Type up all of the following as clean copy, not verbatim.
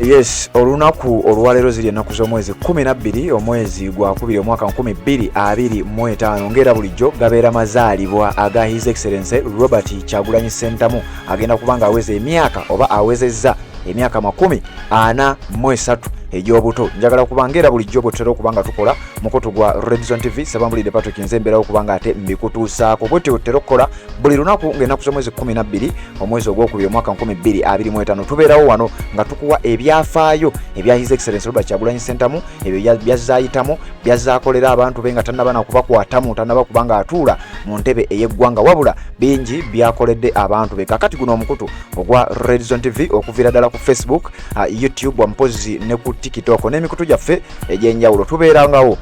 Yes, olunaku olwalero ziri ennaku z'omwezi 12 omwezi gwa 2 omwaka 2025 ngera bulijjo gabeera mazaalibwa aga His Excellency Robert Kyagulanyi Ssentamu agenda kubanga aweze emyaka oba awezezza emyaka 43 ejobuto. Njagala kubangera bulijjo bwetera okubanga tukola mukutu gwa Red Zone TV Sabambulide Patrick Nzembera okubanga ate mbikutuusaako bwete otera okukola buli lunaku ng'ennaku z'omwezi 12 omwezi ogwokubiri omwaka 2025 tubeerawo wano nga tukuwa ebyafaayo ebya His Excellency Robert Kyagulanyi Ssentamu ebyo byazaayitamu byazaakolera abantu be nga tannaba nakubakwatamu tannaba kubanga atuula mu ntebe ey'eggwanga wabula bingi byakoledde abantu be. Kakati guno omukutu ogwa Red Zone TV okuviira ddala ku Facebook, YouTube, Wampozi ne ku TikTok n'emikutu gyaffe egy'enjawulo tubeerangawo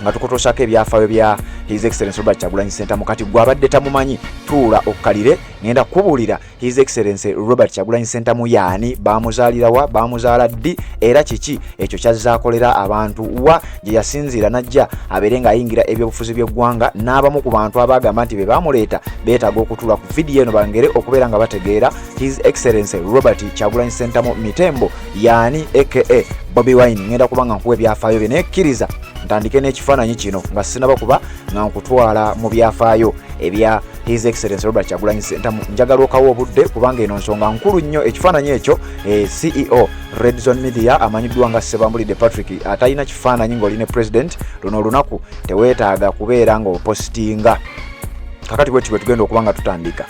nga tukutuusako ebyafaayo bya His Excellency Robert Kyagulanyi Ssentamu. Kati gw'abadde tamumanyi tuula okkalire ngenda kubuulira His Excellency Robert Kyagulanyi Ssentamu yaani, baamuzaalirawa, baamuzaala ddi era kiki ekyo kyazaakolera abantu wa gye yasinziira najja abeere ng'ayingira ebyobufuzi by'eggwanga n'abamu ku bantu abaagamba nti be baamuleeta beetaaga okutuula ku vidiyo eno bangere okubeera nga bategeera His Excellency Robert Kyagulanyi Ssentamu mitembo yaani aka Bobi Wine. Ngenda kubanga nkuwa ebyafaayo bye nekkiriza ntandike n'ekifaananyi kino nga sinaba kuba nga nkutwala mu byafaayo ebya His Excellency Robert Kyagulanyi Ssentamu. Njagala okawo obudde kubanga eno nsonga nkulu nnyo. Ekifaananyi ekyo CEO Red Zone Media amanyiddwa nga Sebambulide Patrick atalina kifaananyi ng'olina President luno olunaku teweetaaga kubeera ng'opostinga. Kakati bwe tugenda okubanga tutandika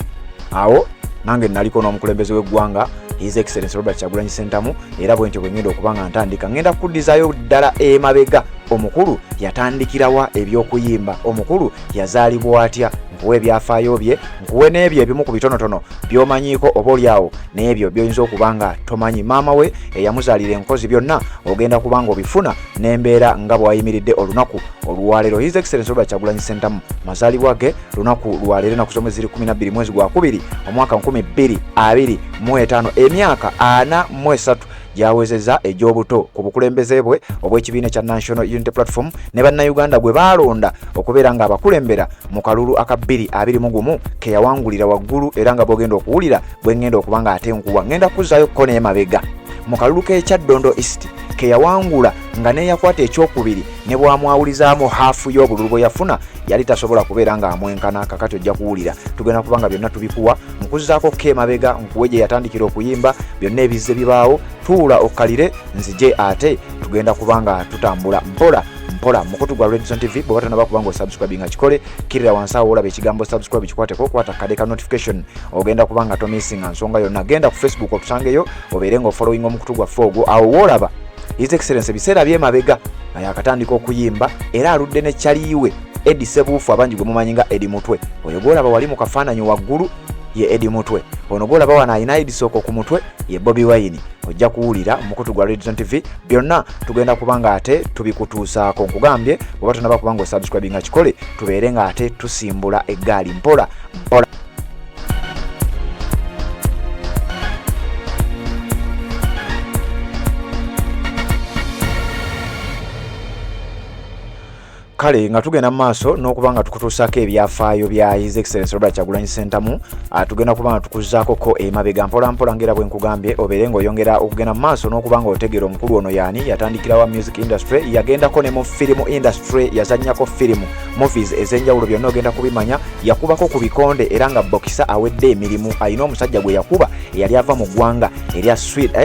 awo nange naliko n'omukulembeze w'eggwanga His Excellency Robert Kyagulanyi Ssentamu era bwentyo bwe ngenda okubanga ntandika ngenda kuddizaayo ddala emabega. Omukulu yatandikirawa ebyokuyimba, omukulu yazaalibwa atya, nkuwe ebyafaayo bye, nkuwe n'ebyo ebimu ku bitonotono by'omanyiiko oba olyawo n'ebyo by'oyinza okubanga tomanyi. Maama we eyamuzaalira enkozi byonna ogenda kubanga obifuna n'embeera nga bw'ayimiridde olunaku olwaleero. His Excellency Robert Kyagulanyi Ssentamu mazaalibwa ge lunaku lwaleero ennaku z'omwezi 12 mwezi gwa 2 omwaka 2025 emyaka 43 gyawezezza egy'obuto ku bukulembeze bwe obw'ekibiina kya National Unity Platform ne bannayuganda gwe baalonda okubeera nga abakulembera mu kalulu aka 2021 ke yawangulira waggulu era nga bw'ogenda okuwulira bwe ngenda okubanga ate nkuwa ngenda kuzzaayo ko n'emabega mu kalulu k'ekyaddondo East ke yawangula nga neeyakwata ekyokubiri ne bwamwawulizaamu haafu y'obululu bwe yafuna yali tasobola kubeera nga amwenkana. Kakati ojja kuwulira tugenda kubanga byonna tubikuwa nkuzzaako ko emabega nkuwe gye yatandikira okuyimba byonna ebizze bibaawo tuula okkalire nzije ate tugenda kubanga tutambula mpola mukutu gwa Red Zone TV. Bw'oba tannaba kubanga osubscribe nga kikole kirira wansi awo olaba ekigambo subscribe kikwateko okwata kadeka notification ogenda kubanga tomissinga nsonga yonna. Genda ku Facebook otusangeyo obeere ng'ofollowing omukutu gwaffe ogwo awo woolaba His Excellency biseera by'emabega akatandika okuyimba era aludde ne kyaliiwe Edi Sebuufu abangi gwe mumanyi nga Edi Mutwe. Oyo gwolaba wali mu kafaananyi waggulu ye Edi Mutwe, ono gwolaba wano alina Edi Sooko ku mutwe ye Bobi Wine. Ojja kuwulira mukutu gwa Red Zone TV byonna tugenda kubanga ate tubikutuusaako. Nkugambye bw'oba tonnaba kubanga osubscribe nga kikole tubeere nga ate tusimbula eggaali mpola. Kale nga tugenda maaso n'okubanga tukutuusaako ebyafaayo bya His Excellency Robert Kyagulanyi Ssentamu tugenda kubanga tukuzzaako ko emabega mpola ngera bwe nkugambye obeere ng'oyongera okugenda maaso n'okubanga otegeera omukulu ono yaani yatandikirawa music industry yagendako ne mu film industry yazannyako firimu movies ez'enjawulo byonna ogenda kubimanya. Yakubako ku bikonde era nga bokisa awedde emirimu. Ayina omusajja gwe yakuba eyali ava mu ggwanga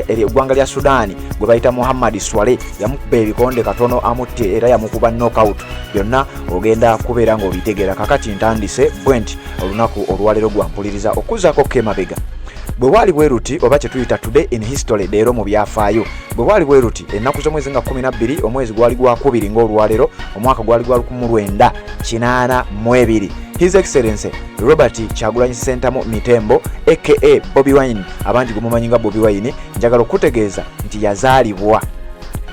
eggwanga lya Sudaani gwe bayita Muhammad Swale yamukuba ebikonde katono amutte era yamukuba knockout. Byonna ogenda kubeera ng'obitegeera. Kakati ntandise bwenti olunaku olwaleero gwampuliriza okuzzaako ko emabega. Bwe waali bwe ruti oba kye tuyita today in history leero mu byafaayo bwe waali bwe ruti ennaku z'omwezi nga 12 omwezi gwali gwa 2 ng'olwaleero omwaka gwali gwa 1982 His Excellency Robert Kyagulanyi Ssentamu mitembo aka Bobi Wine abangi gwe mumanyi nga Bobi Wine njagala okutegeeza nti yazaalibwa.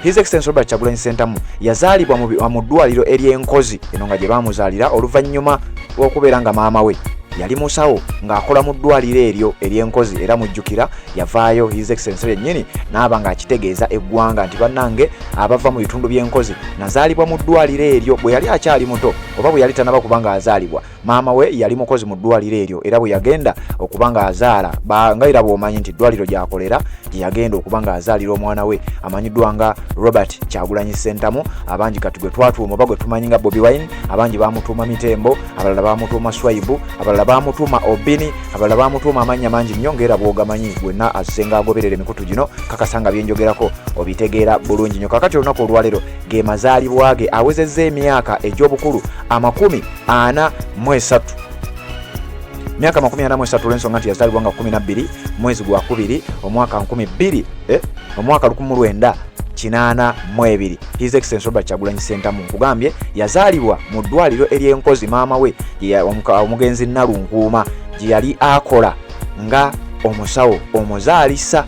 His Excellency Robert Kyagulanyi Ssentamu yazaalibwa mu ddwaliro ery'enkozi eno nga gye baamuzaalira oluvannyuma lw'okubeera nga maama we yali musawo ng'akola mu ddwaliro eryo ery'enkozi era mujjukira yavaayo His Excellency yennyini n'aba ng'akitegeeza eggwanga nti bannange abava mu bitundu by'enkozi nazaalibwa mu ddwaliro eryo bwe yali akyali muto oba bwe yali tannaba kubanga azaalibwa. Maama we yali mukozi mu ddwaliro eryo era bwe yagenda okubanga azaala nga era bw'omanyi nti eddwaliro gy'akolera yagenda okuba nga azaalira omwana we amanyiddwa nga Robert Kyagulanyi Ssentamu. Abangi kati gwe twatuuma oba gwe tumanyi nga Bobi Wine, abangi bamutuuma Mitembo, abalala bamutuuma Swaibu, abalala bamutuuma Obini, abalala bamutuuma amannya mangi nnyo ng'era bw'ogamanyi gwenna asenga agoberera emikutu gino kakasanga byenjogerako obitegeera bulungi nnyo. Kakati olunaku olwaleero ge mazaalibwa ge awezezza emyaka egy'obukulu 43. Myaka 43 olw'ensonga nti yazaalibwa nga 12 mwezi gwa 2 omwaka 1982. His Excellency Robert Kyagulanyi Ssentamu nkugambye yazaalibwa mu ddwaliro ery'enkozi maama we omugenzi Nalunkuuma gye yali akola nga omusawo omuzaalisa.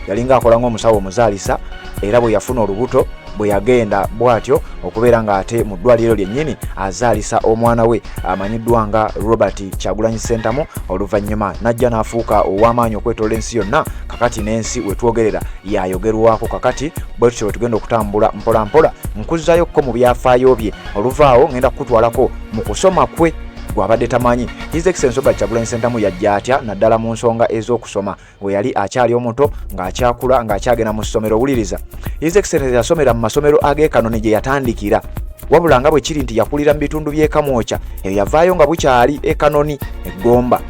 Yalinga akola ng'omusawo omuzaalisa era bwe yafuna olubuto bwe yagenda bw'atyo okubeera ng'ate mu ddwaliro lyennyini azaalisa omwana we amanyiddwa nga Robert Kyagulanyi Ssentamu. Oluvannyuma n'ajja n'afuuka ow'amaanyi okwetolola ensi yonna. Kakati n'ensi we twogerera yayogerwako. Kakati bwe tutyo tugenda okutambula mpola mpola nkuzzayokko mu byafaayo bye. Oluvaawo ngenda kukutwalako mu kusoma kwe gwabadde tamanyi. His Excellency Robert Kyagulanyi Ssentamu yajja atya naddala mu nsonga ez'okusoma we yali akyali omuto ng'akyakula ng'akyagenda mu ssomero. Owuliriza, His Excellency yasomera mu masomero ag'ekanoni gye yatandikira, wabula nga bwe kiri nti yakulira mu bitundu by'e Kamwokya. Eyo yavaayo nga bukyali ekanoni eggomba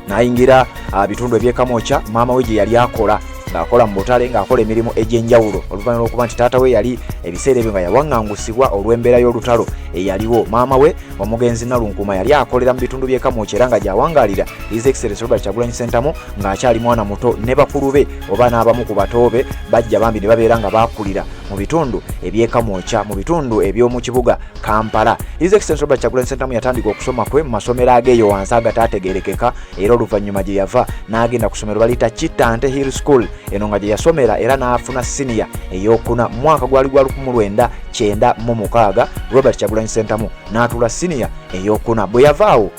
n'ayingira bitundu eby'e Kamwokya maama we gye yali akola ng'akola mu butale ng'akola emirimu egy'enjawulo. Oluvannyuma lw'okuba nti taata we yali ebiseera ebyo nga yawaŋŋangusibwa olw'embeera y'olutalo eyaliwo, maama we omugenzi Nalunkuuma yali akolera mu bitundu by'e Kamwokya era nga gy'awangaalira His Excellency Robert Kyagulanyi Ssentamu ng'akyali mwana muto ne bakulu be oba n'abamu ku bato be bajja bambi ne babeera nga baakulira mu bitundu eby'e Kamwokya mu bitundu eby'omu kibuga Kampala. His Excellency Robert Kyagulanyi Ssentamu yatandika okusoma kwe mu masomero ageeyo wansi agataategeerekeka era oluvannyuma gye yava n'agenda ku ssomero baliyita Kittante Hill School. Eno nga gye yasomera era n'afuna siniya ey'okuna mwaka gwali gwa 1996. Robert Kyagulanyi Ssentamu n'atuula siniya ey'okuna. Bwe yavaawo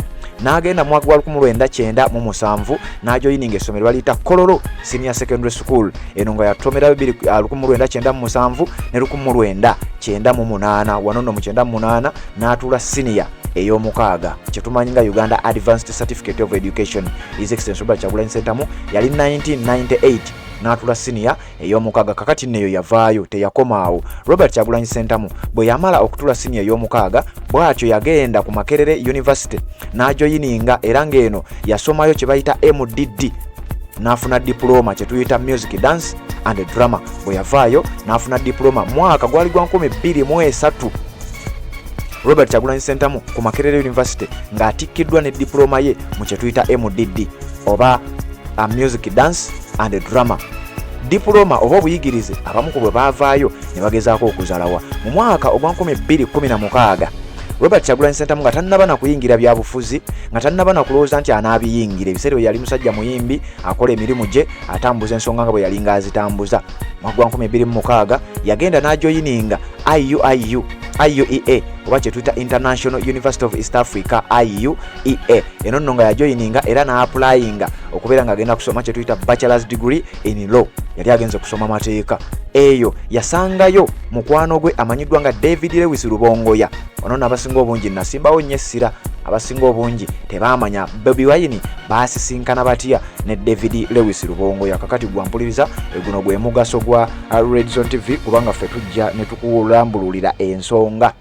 n'agenda mwaka gwa 1997 n'ajoyininga essomero baliyita Kololo Senior Secondary School. Eno nga yatomera 1997 ne 1998. Wano nno mu 98 n'atuula siniya ey'omukaaga kyetumanyi nga Uganda Advanced Certificate of Education. His Excellency Robert Kyagulanyi Ssentamu yali 1998 n'atula siniya ey'omukaaga. Kakati neyo yavaayo teyakomaawo. Robert Kyagulanyi Ssentamu bwe yamala okutula siniya ey'omukaaga bw'atyo yagenda ku Makerere University n'ajoyininga era ng'eno yasomayo kye bayita MDD n'afuna diploma kye tuyita Music Dance and Drama. Bwe yavaayo n'afuna diploma mwaka gwali gwa 2003. Robert Kyagulanyi Ssentamu ku Makerere University ng'atikkiddwa ne diploma ye mu kye tuyita MDD oba Music Dance and Drama. Diploma oba obuyigirize abamu ku bwe baavaayo ne bagezaako okuzalawa mu mwaka ogwa 2016. Robert Kyagulanyi Ssentamu nga tannaba na kuyingira byabufuzi, nga tannaba na kulowooza nti anaabiyingira. Ebiseera bwe yali musajja muyimbi akola emirimu gye atambuza ensonga nga bwe yali ng'azitambuza. Mwaka gwa 2016 yagenda n'ajoyininga IUEA oba kye tuyita International University of East Africa IUEA. Eno nno nga yajoyininga era n'apulayinga okubeera ng'agenda kusoma kye tuyita Bachelor's Degree in Law. Yali agenze kusoma mateeka. Eyo yasangayo mukwano gwe amanyiddwa nga David Lewis Rubongoya. Ono n'abasinga obungi nasimbawo nnyo essira, abasinga obungi tebaamanya Bobi Wine baasisinkana batya ne David Lewis Rubongoya. Kakati gwampuliriza guno gwe mugaso gwa Red Zone TV kubanga ffe tujja ne tukulambululira ensonga.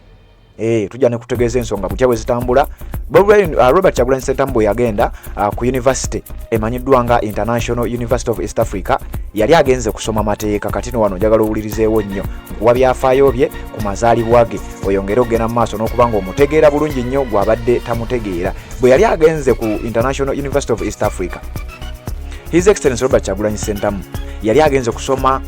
Tujja ne kutegeeza ensonga kutya bwe zitambula. Robert Kyagulanyi Ssentamu yagenda ku university emanyiddwa nga International University of East Africa. Yali agenze kusoma mateeka. Kati no wano njagala owulirizeewo nnyo nkuwa byafaayo bye ku mazaalibwa ge oyongere ogenda mu maaso n'okuba nga omutegeera bulungi nnyo gw'abadde tamutegeera. Bwe yali agenze ku International University of East Africa, His Excellency Robert Kyagulanyi Ssentamu yali agenze kusoma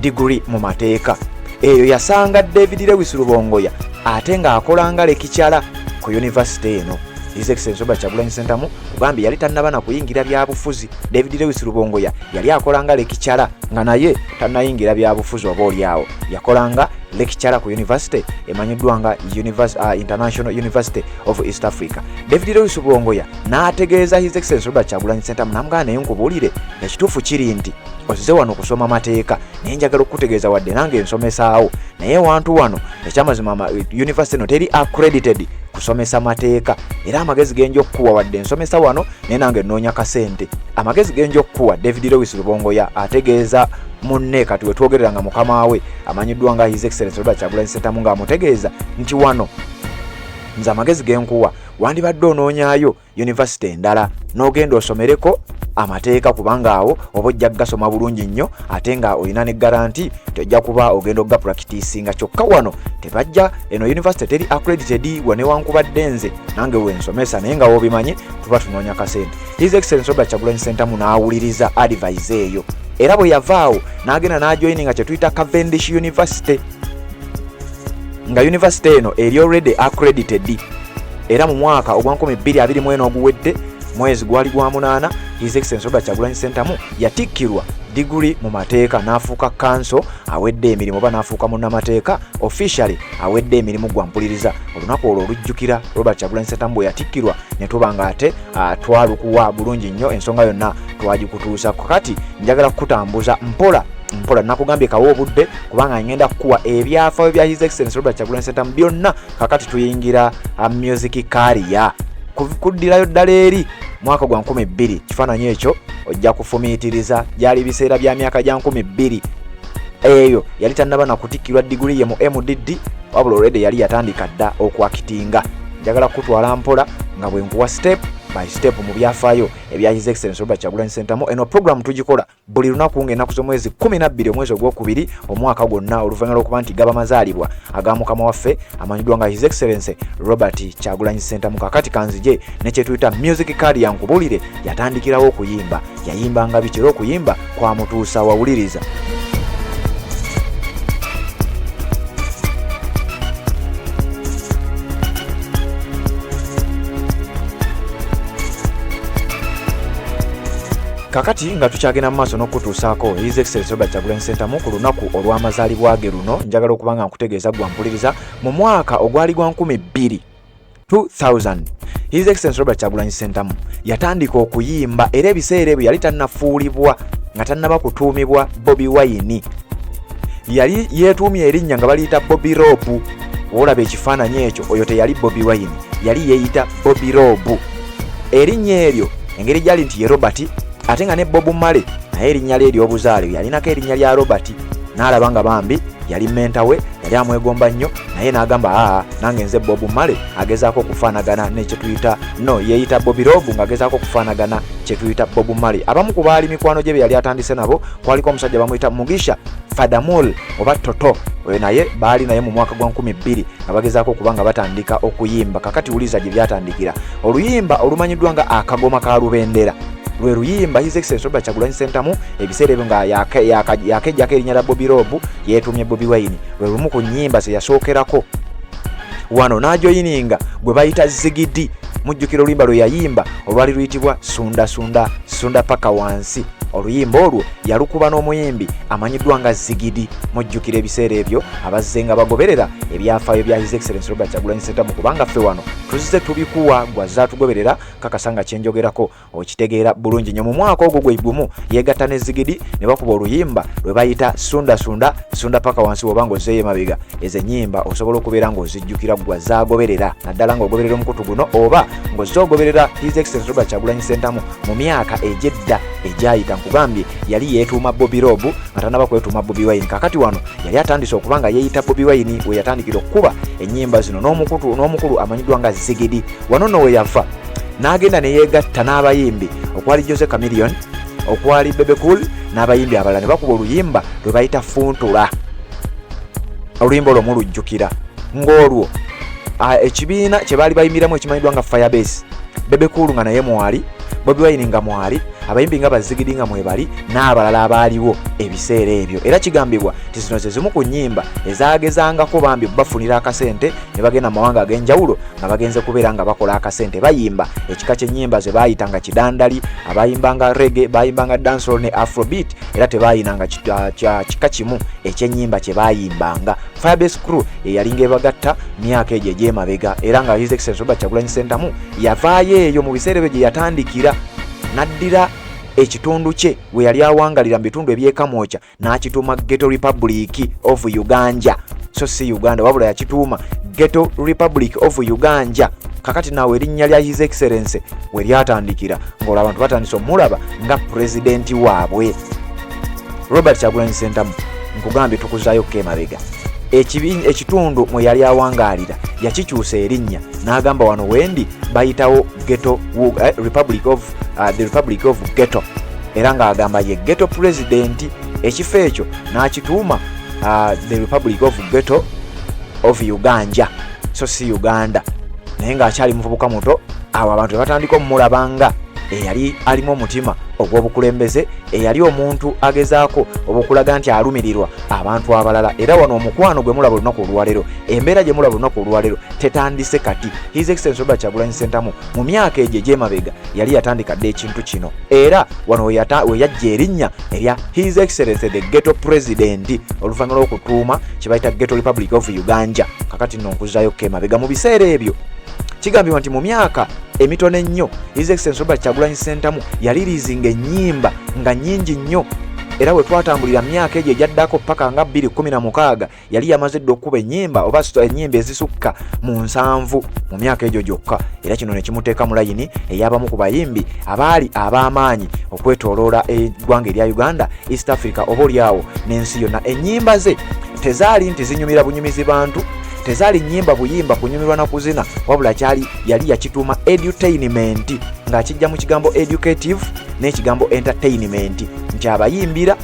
degree mu mateeka. Eyo yasanga David Lewis Rubongoya ate ng'akolanga lekikyala ku university eno. His Excellency Robert Kyagulanyi Ssentamu kugambye yali tannaba na kuyingira byabufuzi. David Lewis Rubongoya yali akolanga lekikyala nga naye tannayingira byabufuzi oba oliawo, yakolanga lecturer ku university emanyiddwa nga International University of East Africa. David Lewis Bulongoya n'ategeeza His Excellency Robert Kyagulanyi Ssentamu n'amugamba naye nkubuulire ekituufu kiri nti ozize wano kusoma mateeka naye njagala okutegeeza wadde nange ensomesaawo naye wantu wano ekyamazima university no teri accredited kusomesa mateeka era amagezi genja okukuwa wadde ensomesa wano naye nange nnoonya kasente. Amagezi genja okukuwa David Lewis Bulongoya ategeeza munne kati wetwogerera nga mukama we amanyiddwa nga His Excellency Robert Kyagulanyi Ssentamu ng'amutegeeza nti wano nze amagezi genkuwa wandibadde onoonyaayo university endala n'ogenda osomereko amateeka kubanga awo oba ojja gasoma bulungi nnyo ate nga olina ne garanti tojja kuba ogenda ogga practicinga. Kyokka wano tebajja eno university teri accredited wanewankubadde nze nange wensomesa naye nga wobimanye tuba tunoonya kasente. His Excellency Robert Kyagulanyi Ssentamu n'awuliriza advice eyo era bwe yavaawo n'agenda n'ajoininga kye tuyita Cavendish University nga university eno eri already accredited era mu mwaka ogwa 2024 oguwedde mwezi gwali gwa 8 His Excellency Robert Kyagulanyi Ssentamu yatikkirwa degree mu mateeka n'afuuka council awedde emirimu oba n'afuuka munnamateeka officially awedde emirimu gwa mpuliriza. Olunaku olwo olujjukira Robert Kyagulanyi Ssentamu bwe yatikkirwa ne tuba nga ate twalukuwa bulungi nnyo ensonga yonna twagikutuusa. Kakati njagala kukutambuza mpola nakugambye kawo obudde kubanga ngenda kukuwa ebyafaayo bya His Excellency Robert Kyagulanyi Ssentamu byonna. Kakati tuyingira music career kuddirayo ddala eri mwaka gwa 2000 kifaananyi ekyo ojja kufumiitiriza gyali biseera bya myaka gya 2000 eyo yali tannaba nakutikkirwa diguli ye mu MDD wabula already yali yatandika dda okwakitinga. Njagala kutwala mpola nga bwe nkuwa step by step mu byafaayo ebya His Excellency Robert Kyagulanyi Ssentamu. Eno program tugikola buli lunaku ng'ennaku z'omwezi 12 omwezi ogwokubiri omwaka gwonna oluvannyuma lw'okuba nti gaba mazaalibwa aga mukama waffe amanyiddwa nga His Excellency Robert Kyagulanyi Ssentamu. Kakati kanzije ne kye tuyita music career nkubuulire yatandikirawo okuyimba. Yayimbanga bikira okuyimba kwamutuusa wawuliriza. Kakati nga tukyagenda mu maaso n'okutuusaako His Excellency Robert Kyagulanyi Ssentamu ku lunaku olw'amazaalibwa ge luno njagala okuba nga nkutegeeza gwa mpuliriza mu mwaka ogwali gwa 2000 His Excellency Robert Kyagulanyi Ssentamu yatandika okuyimba era ebiseera ebyo yali tannafuulibwa nga tannaba kutuumibwa Bobi Wine. Yali yeetuumye erinnya nga baliyita Bobi Robu. Olaba ekifaananyi ekyo oyo teyali Bobi Wine yali yeeyita Bobi Robu. Erinnya eryo engeri gyali nti ye Robert ate nga ne Bob Marley naye erinnya lye ery'obuzaale yalinako erinnya lya Robert. N'alaba nga bambi yali menta we yali amwegomba nnyo naye n'agamba nange nze Bob Marley agezaako okufaanagana nekye tuyita yeeyita Bobi Robu ng'agezaako okufaanagana kye tuyita Bob Marley. Abamu ku baali mikwano gye be yali atandise nabo kwaliko omusajja bamuyita Mugisha Fadamul oba Toto oyo naye baali naye mu mwaka gwa 2000 nga bagezaako okuba nga batandika okuyimba. Kakati wuliza gye byatandikira. Oluyimba olumanyiddwa nga akagoma ka Lubendera lwe luyimba His Excellency Robert Kyagulanyi Ssentamu ebiseera ebyo nga yakejjako erinnya lya Bobi Robu yeetumye Bobi Wine lwe lumu ku nnyimba ze yasookerako wano n'ajoyininga gwe bayita Zigidi. Mujjukira oluyimba lwe yayimba olwali luyitibwa sunda paka wansi. Oluyimba olwo yalukuba n'omuyimbi amanyiddwa nga Zigidi. Mujjukira ebiseera ebyo abazze nga bagoberera ebyafaayo bya His Excellency Robert Kyagulanyi Ssentamu kubanga ffe wano tuzze tubikuwa gwazza tugoberera kakasanga kyenjogerako okitegeera bulungi nnyo. Mu mwaka ogwo gwe gumu yeegatta ne Zigidi ne bakuba oluyimba lwe bayita sunda paka wansi. Oba ng'ozzeeyo emabega ezo ennyimba osobola okubeera ng'ozijjukira gwazza agoberera naddala ng'ogoberera omukutu guno oba ng'ozze ogoberera His Excellency Robert Kyagulanyi Ssentamu mu myaka egy'edda egyayita. Nkugambye yali yeetuuma Bobi Robu nga tannaba kwetuuma Bobi Wine. Kakati wano yali atandise okuba nga yeeyita Bobi Wine we yatandikira okukuba ennyimba zino n'omukulu amanyiddwa nga Zigidi. Wano nno we yafa n'agenda ne yeegatta n'abayimbi okwali Jose Chameleon okwali Bebe Cool n'abayimbi abalala ne bakuba oluyimba lwe bayita Funtula. Oluyimba olwo mulujjukira ng'olwo ekibiina kye baali bayimbiramu ekimanyiddwa nga Firebase. Bebe Cool nga naye mwali, Bobi Wine nga mwali, abayimbi nga Bazigidi nga mwebali n'abalala abaaliwo ebiseera ebyo. Era kigambibwa nti zino ze zimu ku nnyimba ezaagezangako bambi bafunira akasente ne bagenda mu mawanga ag'enjawulo nga bagenze kubeera nga bakola akasente bayimba ekika ky'ennyimba ze baayitanga kidandali, abayimbanga reggae, bayimbanga dancehall ne afrobeat, era tebaayinanga kika kimu ekyennyimba kye baayimbanga. Firebase Crew eyalinga ebagatta myaka egyo egy'emabega, era nga His Excellency Robert Kyagulanyi Ssentamu yavaayo eyo mu biseera ebyo gye yatandikira n'addira ekitundu kye we yali awangalira mu bitundu ebyekamwokya n'akituuma Ghetto Republic of Uganda. So si Uganda wabula yakituuma Ghetto Republic of Uganda. Kakati naawe erinnya lya His Excellency we lyatandikira ng'olwo abantu batandise omulaba nga pulezidenti waabwe. Robert Kyagulanyi Ssentamu nkugambye tukuzaayo emabega. Ekitundu mwe yali awangaalira yakikyusa erinnya n'agamba wano wendi bayitawo Ghetto Republic of the Republic of Ghetto, era ng'agamba ye Ghetto President. Ekifo ekyo n'akituuma the Republic of Ghetto of Uganda, so si Uganda. Naye ng'akyali muvubuka muto, awo abantu batandika omulabanga eyali alimu omutima ogw'obukulembeze, eyali omuntu agezaako obukulaga nti alumirirwa abantu abalala. Era wano omukwano gwe mulaba olunaku olwaleero, embeera gye mulaba olunaku olwaleero tetandise kati. His Excellency Robert Kyagulanyi Ssentamu mu myaka egyo egy'emabega yali yatandika dde ekintu kino, era wano we yajja erinnya erya His Excellency the Ghetto President oluvannyuma lw'okutuuma kye bayita Ghetto Republic of Uganda. Kakati nno nkuzaayo emabega mu biseera ebyo. Kigambibwa nti mu myaka emitono ennyo His Excellency Robert Kyagulanyi Ssentamu yaliriizinga ennyimba nga nnyingi nnyo, era we twatambulira myaka egyo egyaddako paka nga 2016 yali yamaze dde okuba ennyimba oba ennyimba ezisukka mu 7 mu myaka egyo gyokka. Era kino ne kimuteeka mu layini ey'abamu ku bayimbi abaali ab'amaanyi okwetooloola eggwanga erya Uganda, East Africa oba olyawo n'ensi yonna. Ennyimba ze tezaali nti zinyumira bunyumizi bantu, tezaali nnyimba buyimba kunyumirwa na kuzina, wabula yali yakituuma edutainment ng'akijja mu kigambo educative n'ekigambo entertainment, nti abayimbira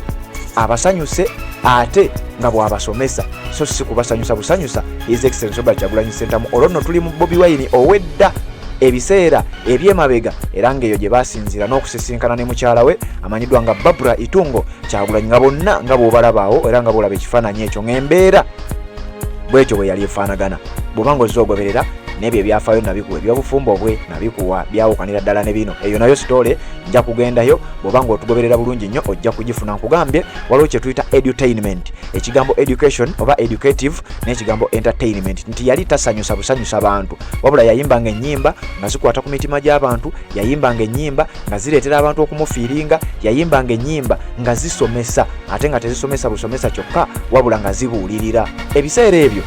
abasanyuse ate nga bw'abasomesa, so si kubasanyusa busanyusa. His Excellency Robert Kyagulanyi Ssentamu olwo nno tuli mu Bobi Wine owedda ebiseera eby'emabega, era ng'eyo gye basinzira n'okusisinkana ne mukyala we amanyiddwa nga Barbara Itungo Kyagulanyi, nga bonna nga bw'obalabaawo era nga bw'olaba ekifaananyi ekyo ng'embeera bwekyo bwe yali efaanagana. Bw'oba ng'ozze ogoberera n'ebyo ebyafaayo nabikuwa, ebyobufumbo bwe nabikuwa byawukanira ddala ne bino. Eyo nayo sitole nja kugendayo, bw'oba ng'otugoberera bulungi nnyo ojja kugifuna. Nkugambye waliwo kye tuyita edutainment, ekigambo education oba educative n'ekigambo entertainment, nti yali tasanyusa busanyusa bantu, wabula yayimbanga ennyimba nga zikwata ku mitima gy'abantu, yayimbanga ennyimba nga zireetera abantu okumufiiringa, yayimbanga ennyimba nga zisomesa, ate nga tezisomesa busomesa kyokka wabula nga zibuulirira. Ebiseera ebyo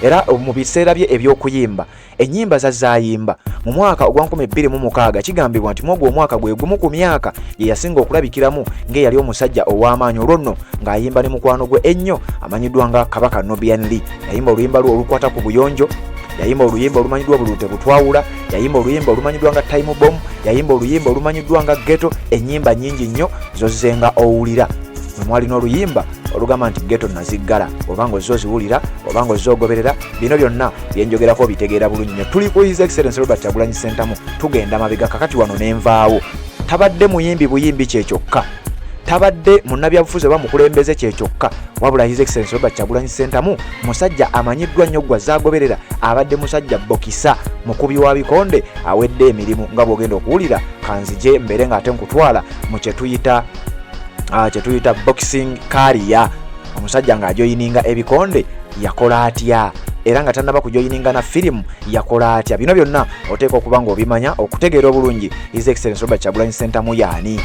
era mu biseera bye eby'okuyimba ennyimba zazaayimba mu mwaka ogwa 2026. Kigambibwa nti mwogwo omwaka gwe gumu ku myaka ye yasinga okulabikiramu ng'eyali omusajja ow'amaanyi, olwo nno ng'ayimba ne mukwano gwe ennyo amanyiddwa nga Kabaka Nobian Lee. Yayimba oluyimba lwe olukwata ku buyonjo, yayimba oluyimba olumanyiddwa bulute butwawula, yayimba oluyimba olumanyiddwa nga time bomb, yayimba oluyimba olumanyiddwa nga ghetto. Ennyimba nnyingi nnyo zozzenga owulira. Mwe mwali n'oluyimba olugamba nti ghetto naziggala, oba ng'ozze oziwulira oba ng'ozze ogoberera, bino byonna byenjogerako bitegeera bulungi nnyo. Tuli ku His Excellency Robert Kyagulanyi Ssentamu tugenda mabega. Kakati wano nenvaawo, tabadde muyimbi buyimbi kyekyokka, tabadde munnabyabufuzi oba mukulembeze kyekyokka, wabula His Excellency Robert Kyagulanyi Ssentamu musajja amanyiddwa nnyo gwazaagoberera, abadde musajja bokisa, mukubi wa bikonde, awedde emirimu nga bw'ogenda okuwulira. Kanzije mbere ng'ate nkutwala mu kyetuyita boxing career. Omusajja ng'ajoyininga ebikonde yakola atya, era nga tannaba kujoyininga na firimu yakola atya. Bino byonna oteeka okuba ng'obimanya okutegeera obulungi His Excellency Robert Kyagulanyi Ssentamu yaani.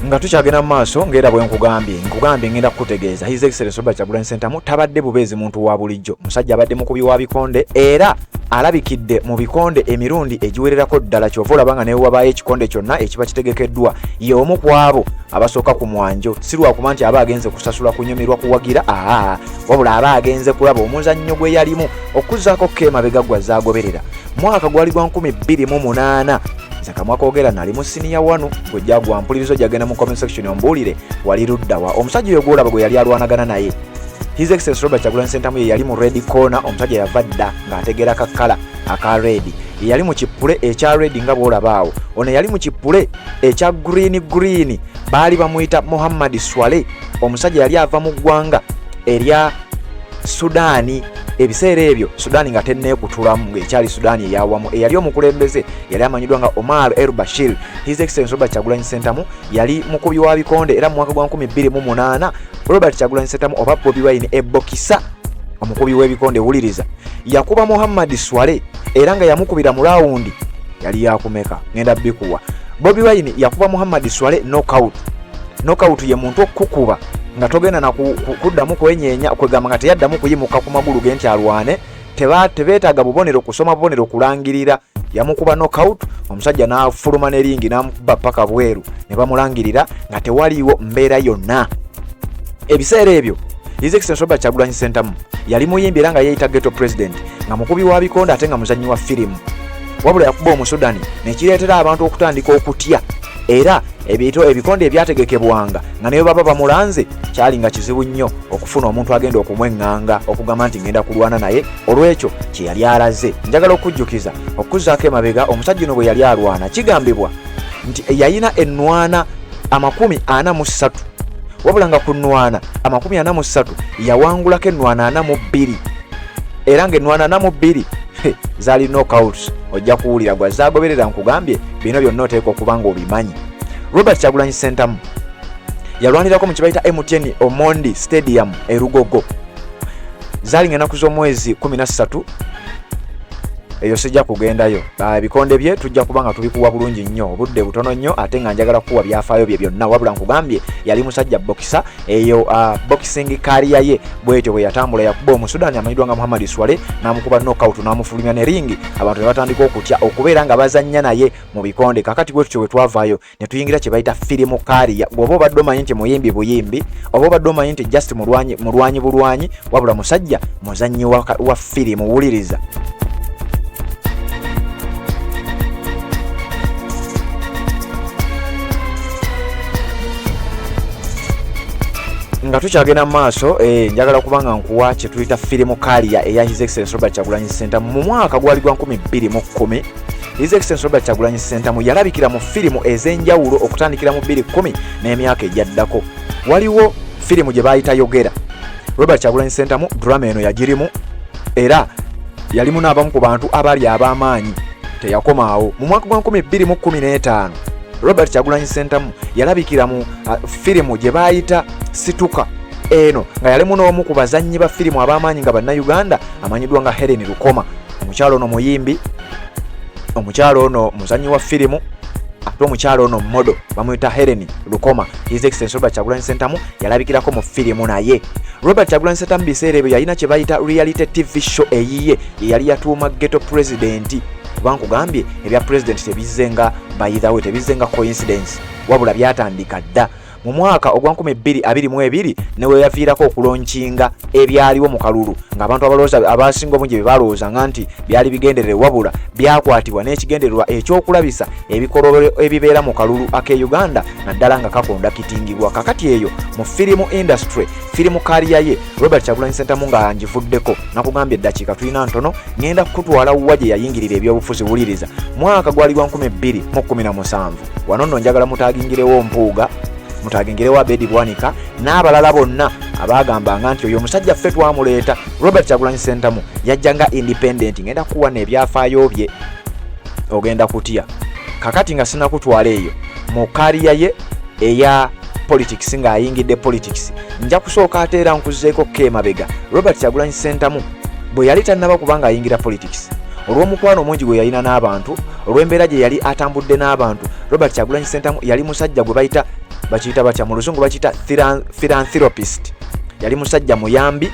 Nga tukyagenda mu maaso ng'era bwe nkugambye ngenda kukutegeeza His Excellency Robert Kyagulanyi Ssentamu tabadde bubeezi muntu wa bulijjo. Musajja abadde mukubi wa bikonde, era alabikidde mu bikonde emirundi egiwererako ddala. Kyova olaba nga newabaayo ekikonde kyonna ekiba kitegekeddwa ye omu ku abo abasooka ku mwanjo. Si lwakuba nti aba agenze kusasula kunyumirwa kuwagira, wabula aba agenze kulaba omuzannyo gwe yalimu okuzzaako emabega gwazaagoberera. Mwaka gwali gwa 2008 Nzakamwakoogera nali mu siniya 1 gwejja gwa mpulirizo jagenda mu comment section ombuulire wali luddawa. Omusajja oyo gwolaba gwe yali alwanagana naye His Excellency Robert Kyagulanyi Ssentamu yali mu red corner, omusajja yavadda ng'ategeera kakala aka red. Yali mu kipule ekya red nga bw'olabaawo. Ono yali mu kipule ekya green, baali bamuyita Muhammad Swale, omusajja yali ava mu ggwanga erya Sudaani. Ebiseera ebyo Sudaani nga tenneekutulamu, ng'ekyali Sudaani eyawamu. Eyali omukulembeze yali amanyiddwa nga Omar El Bashir. His Excellency Robert Kyagulanyi Ssentamu yali mukubi wa bikonde, era mu mwaka gwa 2008 Robert Kyagulanyi Ssentamu oba Bobi Wine ebbokisa, omukubi w'ebikonde, wuliriza, yakuba Muhammad Swale era nga yamukubira mu laawundi yali yakumeka, ngenda bikuwa. Bobi Wine yakuba Muhammad Swale knockout. Knockout ye muntu okukuba nga togenda na kuddamu kwenyeenya, kwegamba nga teyaddamu kuyimuka ku magulu ge nti alwane. Tebeetaaga bubonero kusoma bubonero kulangirira, yamukuba knockout, omusajja n'afuluma ne ringi n'amukuba paka bweru, ne bamulangirira nga tewaliiwo mbeera yonna. Ebiseera ebyo His Excellency Robert Kyagulanyi Ssentamu yali muyimbi era nga yeeyita ghetto president, nga mukubi wa bikonde ate nga muzannyi wa firimu. Wabula yakuba Omusudani nekireetera abantu okutandika okutya, era ebikonde ebyategekebwanga nga naye baba bamulanze, kyali nga kizibu nnyo okufuna omuntu agenda okumweŋŋanga okugamba nti ngenda kulwana naye. Olw'ekyo kye yali alaze. Njagala okujjukiza okuzzaako emabega omusajja ono bwe yali alwana, kigambibwa nti yayina ennwana 43, wabula nga ku nnwana 43 yawangulako ennwana 42, era ng'ennwana 42 zaali knockouts. Ojja kuwulira gwa zaagoberera nkugambye bino byonna oteeka okuba ng'obimanyi. Robert Kyagulanyi Ssentamu yalwanirako mu kibayita MTN Omondi Stadium e Lugogo. Zaali ng'ennaku z'omwezi 13. Eyo sijja kugendayo. Ebikonde bye tujja kuba nga tubikuwa bulungi nnyo, obudde butono nnyo, ate nga njagala kuwa byafaayo bye byonna. Wabula nkugambye yali musajja bokisa, eyo boxing career ye bwetyo bwe yatambula. Yakuba Omusudani amanyiddwa nga Muhammad Swale n'amukuba knockout n'amufulumya ne ringi, abantu ne batandika okutya okubeera nga bazannya naye mu bikonde. Kakati bwetyo bwe twavaayo ne tuyingira kye bayita firimu career. Bw'oba obadde omanyi nti muyimbi buyimbi, oba obadde omanyi nti just mulwanyi bulwanyi, wabula musajja muzannyi wa firimu. Wuliriza. Nga tukyagenda mu maaso, njagala kubanga nkuwa kye tuyita firimu career eya His Excellency Robert Kyagulanyi Ssentamu. Mu mwaka gwali gwa 2010 His Excellency Robert Kyagulanyi Ssentamu yalabikira mu firimu ez'enjawulo okutandikira mu 2010 n'emyaka ejjaddako. Waliwo firimu gye baayita Yogera. Robert Kyagulanyi Ssentamu drama eno yagirimu, era yalimu n'abamu ku bantu abaali ab'amaanyi. Teyakomaawo. Mu mwaka gwa 2015 Robert Kyagulanyi Ssentamu yalabikira mu firimu gye baayita Situka. Eno nga yalimu n'omu ku bazannyi ba firimu ab'amaanyi nga bannayuganda amanyiddwa nga Helen Lukoma. Omukyalo ono muyimbi, omukyalo ono muzannyi wa firimu, ate omukyalo ono modo bamuyita Helen Lukoma. His Excellency Robert Kyagulanyi Ssentamu yalabikirako mu firimu naye. Robert Kyagulanyi Ssentamu biseera ebyo yalina kye bayita reality TV show eyiye yali yatuuma ghetto president. Kuba nkugambye ebya president tebizzenga by the way, tebizzenga coincidence, wabula byatandika dda mu mwaka ogwa 2022 newe yaviirako okulonkinga ebyaliwo mu kalulu, ng'abantu abalowooza abasinga obungi bye balowooza nga nti byali bigenderere, wabula byakwatibwa n'ekigendererwa ekyokulabisa ebikolwa ebibeera mu kalulu ake Uganda, naddala nga kakonda kitingibwa. Kakati eyo mu firimu industry, firimu career ye Robert Kyagulanyi Ssentamu nga njivuddeko, nakugambye eddakiika tulina ntono, ngenda kutwala wuwa gye yayingirira ebyobufuzi. Wuliriza. Mwaka gwali gwa 2017 wano nno njagala mutaagingirewo Mpuuga, mutagengerewo Abedi Bwanika n'abalala bonna abagambanga nti oyo omusajja ffe twamuleeta Robert Kyagulanyi Ssentamu yajjanga independent. Ngenda kuwa n'ebyafaayo bye ogenda kutya. Kakati nga sinakutwala eyo mu career ye eya politics ng'ayingidde politics, nja kusooka ate era nkuzzeeko k'emabega Robert Kyagulanyi Ssentamu bwe yali tannaba kubanga ayingira politics, olw'omukwano mungi gwe yalina n'abantu, olw'embeera gye yali atambudde n'abantu. Robert Kyagulanyi Ssentamu yali musajja gwe bakiyita batya mu luzungu bakiyita philanthropist. Yali musajja muyambi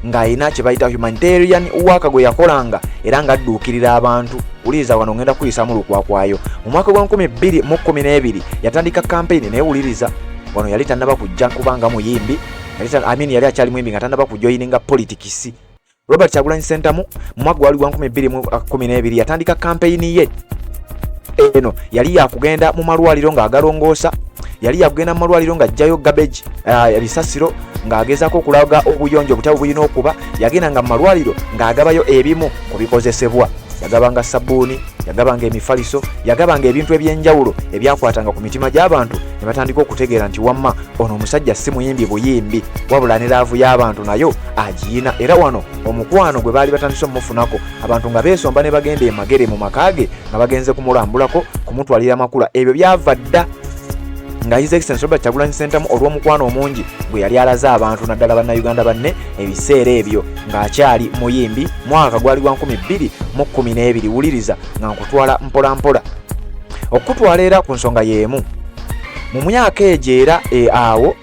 ng'ayina kye bayita humanitarian work gwe yakolanga era ng'adduukirira abantu. Wuliriza wano ngenda kuyisa mu lukwakwayo. Mu mwaka gwa 2012 yatandika campaign neewuliriza wano, yali tannaba kujja kubanga muyimbi, yali akyali muyimbi nga tannaba kujoyininga politics. Robert Kyagulanyi Ssentamu mu mwaka gwali gwa 2012 yatandika campaign ye eno, yali yakugenda mu malwaliro ng'agalongoosa, yali yagenda mu malwaliro ng'ajjayo garbage ebisasiro ng'agezaako okulaga obuyonjo butabo bulina okuba. Yagenda nga mu malwaliro ng'agabayo ebimu ku bikozesebwa. Yagabanga sabbuuni, yagabanga emifaliso, yagabanga ebintu ebyenjawulo ebyakwatanga ku mitima gy'abantu ne batandika okutegeera nti wamma ono omusajja si muyimbi buyimbi wabula ne laavu y'abantu nayo agiyina. Era wano omukwano gwe baali batandise omufunako abantu nga beesomba ne bagenda emagere mu makaage nga bagenze kumulambulako kumutwalira makula. Ebyo byava dda nga His Excellency Robert Kyagulanyi Ssentamu olw'omukwano omungi gwe yali alaze abantu naddala bannayuganda banne ebiseera ebyo ng'akyali muyimbi. Mwaka gwali gwa 2012. Wuliriza nga nkutwala mpola mpola okutwala era ku nsonga y'emu mu myaka egyo era awo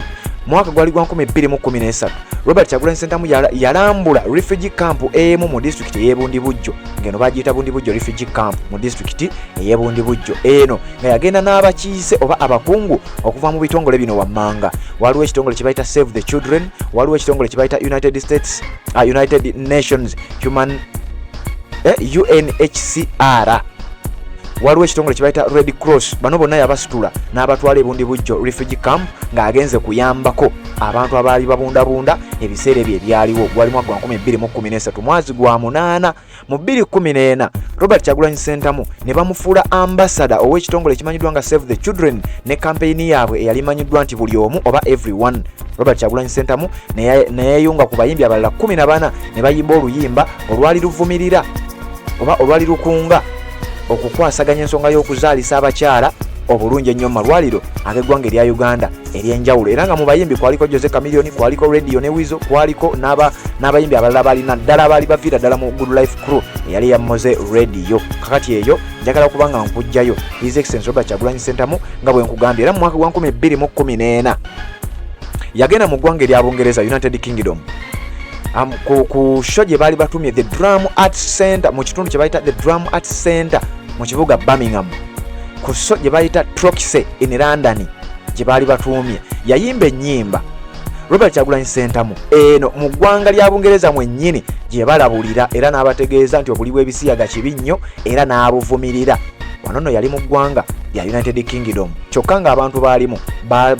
mwaka gwali gwa 2013 Robert Kyagulanyi Ssentamu yalambula refugee camp emu mu district ey'Ebundibujjo. Ngeno bagiyita Bundibujjo refugee camp mu district ey'Ebundibujjo eno nga yagenda n'abakiise oba abakungu okuva mu bitongole bino wammanga. Waliwo ekitongole kye bayita Save the Children, waliwo ekitongole kye bayita United Nations UNHCR, waliwo ekitongole kye bayita Red Cross. Bano bonna yabasitula n'abatwala Ebundibujjo refugee camp ng'agenze kuyambako abantu abaali babundabunda ebiseera ebyo ebyaliwo. Gwali mwaka gwa 2013 mwezi gwa 8 mu 2014 Robert Kyagulanyi Ssentamu ne bamufuula ambassador ow'ekitongole ekimanyiddwa nga Save the Children ne kampeyini yaabwe eyali manyiddwa nti buli omu oba everyone. Robert Kyagulanyi Ssentamu ne yeeyunga ku bayimbi abalala 14 ne bayimba oluyimba olwali luvumirira oba olwali lukunga okukwasaganya ensonga y'okuzaalisa abakyala obulungi ennyo mu malwaliro ag'eggwanga erya Uganda ery'enjawulo. Era nga mu bayimbi kwaliko Jose Chameleone, kwaliko Radio ne Wizo, kwaliko n'abayimbi abalala balina ddala abaali baviira ddala mu Good Life Crew eyali ya Moze Radio. Kakati eyo njagala okuba nga nkujjayo His Excellency Robert Kyagulanyi Ssentamu nga bwe nkugambye. Era mu mwaka gwa 2014 yagenda mu ggwanga erya Bungereza United Kingdom ku show gye baali batumye The Drum Art Center mu kitundu kye bayita The Drum Art Center mu kibuga Birmingham. Ku show gye bayita Troxy in London gye baali batumye yayimba ennyimba Robert Kyagulanyi Ssentamu eno mu ggwanga lya Bungereza mwennyini gye balabulira era n'abategeeza nti obuli bw'ebisiyaga kibi nnyo era n'abuvumirira. Wano nno yali mu ggwanga lya United Kingdom kyokka ng'abantu baalimu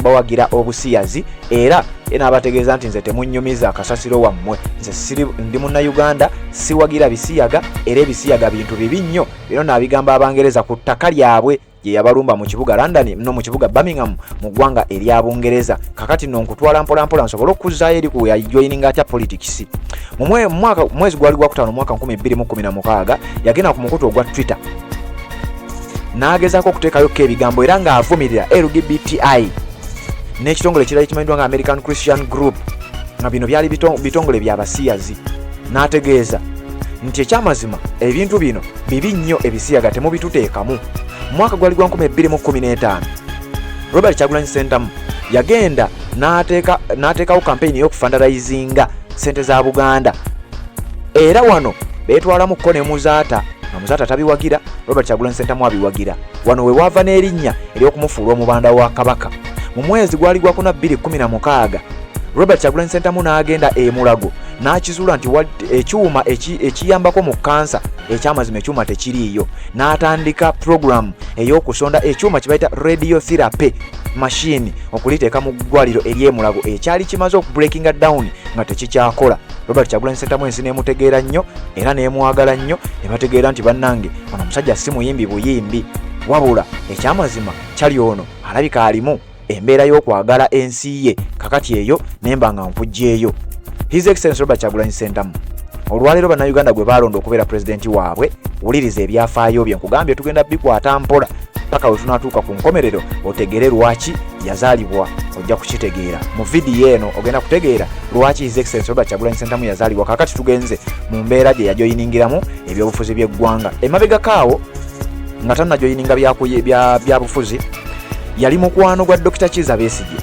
bawagira obusiyazi era n'abategeeza nti nze temunnyumiza akasasiro wammwe, nze ndi munnayuganda siwagira bisiyaga era ebisiyaga bintu bibi nnyo. Bino n'abigamba Abangereza ku ttaka lyabwe gye yabalumba mu kibuga London no mu kibuga Birmingham mu ggwanga erya Bungereza. Kakati nno nkutwala mpola mpola nsobole okuzzaayo eri ku yajoininga atya politics. Mu mwezi gwali gwa 5 mwaka 2016 yagenda ku mukutu ogwa Twitter n'agezaako okuteekayo ebigambo era ng'avumirira LGBTI n'ekitongole kirala kimanyiddwa nga American Christian Group nga bino byali bitongole by'abasiyazi. N'ategeeza nti ekyamazima ebintu bino bibi nnyo ebisiyaga temubituteekamu. Mwaka gwali gwa 2015 Robert Kyagulanyi Ssentamu yagenda n'ateekawo kampeyini y'okufandarayizinga ssente za Buganda. Era wano beetwalamuko ne Muzaata nga Muzaata tabiwagira, Robert Kyagulanyi Ssentamu abiwagira. Wano we wava n'erinnya ery'okumufuula omubanda wa Kabaka. Mu mwezi gwali gwa 2016 Robert Kyagulanyi Ssentamu n'agenda Mulago n'akizuula nti ekyuma ekiyambako mu kansa ekyamazima ekyuma tekiriiyo. N'atandika program ey'okusonda ekyuma kye bayita radiotherapy machine okuliteeka mu ggwaliro ery'Emulago ekyali kimaze okubreakinga down nga tekikyakola. Robert Kyagulanyi Ssentamu ensi n'emutegeera nnyo era n'emwagala nnyo ne bategeera nti bannange ono omusajja si muyimbi buyimbi wabula ekyamazima kyali ono alabika alimu embeera y'okwagala ensi ye. Kakati eyo nemba nga nkujjeeyo His Excellency Robert Kyagulanyi Ssentamu olwaleero bannayuganda gwe balonda okubeera pulezidenti waabwe. Wuliriza ebyafaayo bye nkugambye tugenda bikwata mpola paka we tunaatuuka ku nkomerero otegere lwaki yazaalibwa. Ojja kukitegeera mu vidiyo eno, ogenda kutegeera lwaki His Excellency Robert Kyagulanyi Ssentamu yazaalibwa. Kakati tugenze mu mbeera gye yajoyiningiramu ebyobufuzi by'eggwanga. Emabega kaawo nga tannajoyininga byabufuzi yali mukwano gwa Dr. Kizza Besigye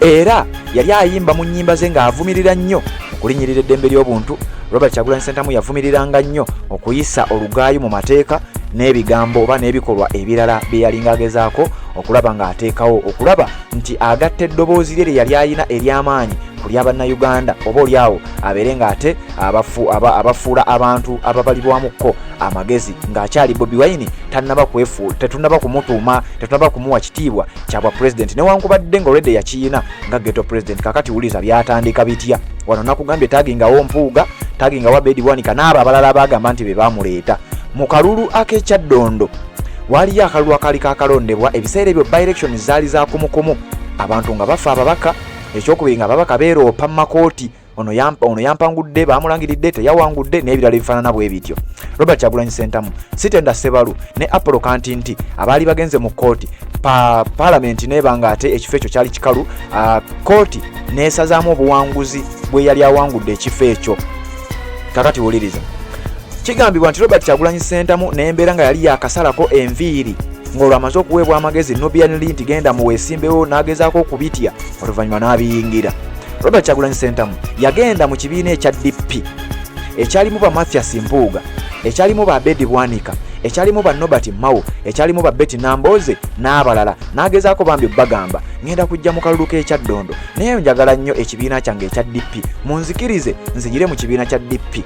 era yali ayimba mu nnyimba ze ng'avumirira nnyo okulinnyirira eddembe ly'obuntu. Robert Kyagulanyi Ssentamu yavumiriranga nnyo okuyisa olugaayo mu mateeka n'ebigambo oba n'ebikolwa ebirala bye yalinga agezaako okulaba ng'ateekawo okulaba nti agatta eddoboozi lye yali ayina ery'amaanyi kuli abannayuganda oba oliawo abeere ng'ate abafuula abantu ababalibwamukko amagezi ng'akyali Bobi Wine tetunnaba kumutuuma tetunnaba kumuwa kitiibwa kyabwa pulezidenti newankubadde ng'olwedde yakiyina nga ghetto president. Kakati wuliriza byatandika bitya wano nakugambye tagingawo Mpuuga tagingawo Bobi Wine n'abo abalala bagamba nti be bamuleeta mu kalulu ak'ekyaddondo. Waliyo akalulu akali kakalondebwa ebiseera ebyo by-election zaali za kumukumu abantu nga bafa ababaka ekyokubiri nga ababaka beeroopa mu makooti ono yampangudde bamulangiridde teyawangudde n'ebirala ebifaanana bwe bityo. Robert Kyagulanyi Ssentamu Sitenda Ssebalu ne Apollo Kantinti abaali bagenze mu kooti paalamenti neebanga ate ekifo ekyo kyali kikalu kooti neesazaamu obuwanguzi bwe yali awangudde ekifo ekyo. Kakati wuliriza kigambibwa nti Robert Kyagulanyi Ssentamu n'embeera nga yali yakasalako enviiri ng'olwo amaze okuweebwa amagezi Nubian nti genda mu weesimbewo n'agezaako okubitya oluvannyuma n'abiyingira. Robert Kyagulanyi Ssentamu yagenda mu kibiina ekya DP ekyalimu ba Mathias Mpuuga ekyalimu ba Bobi Wine ekyalimu ba Nobert Mao ekyalimu ba Betty Namboze n'abalala n'agezaako bambi bagamba ngenda kujja mu kalulu k'ekyaddondo naye njagala nnyo ekibiina kyange ekya DP munzikirize nzigire mu kibiina kya DP.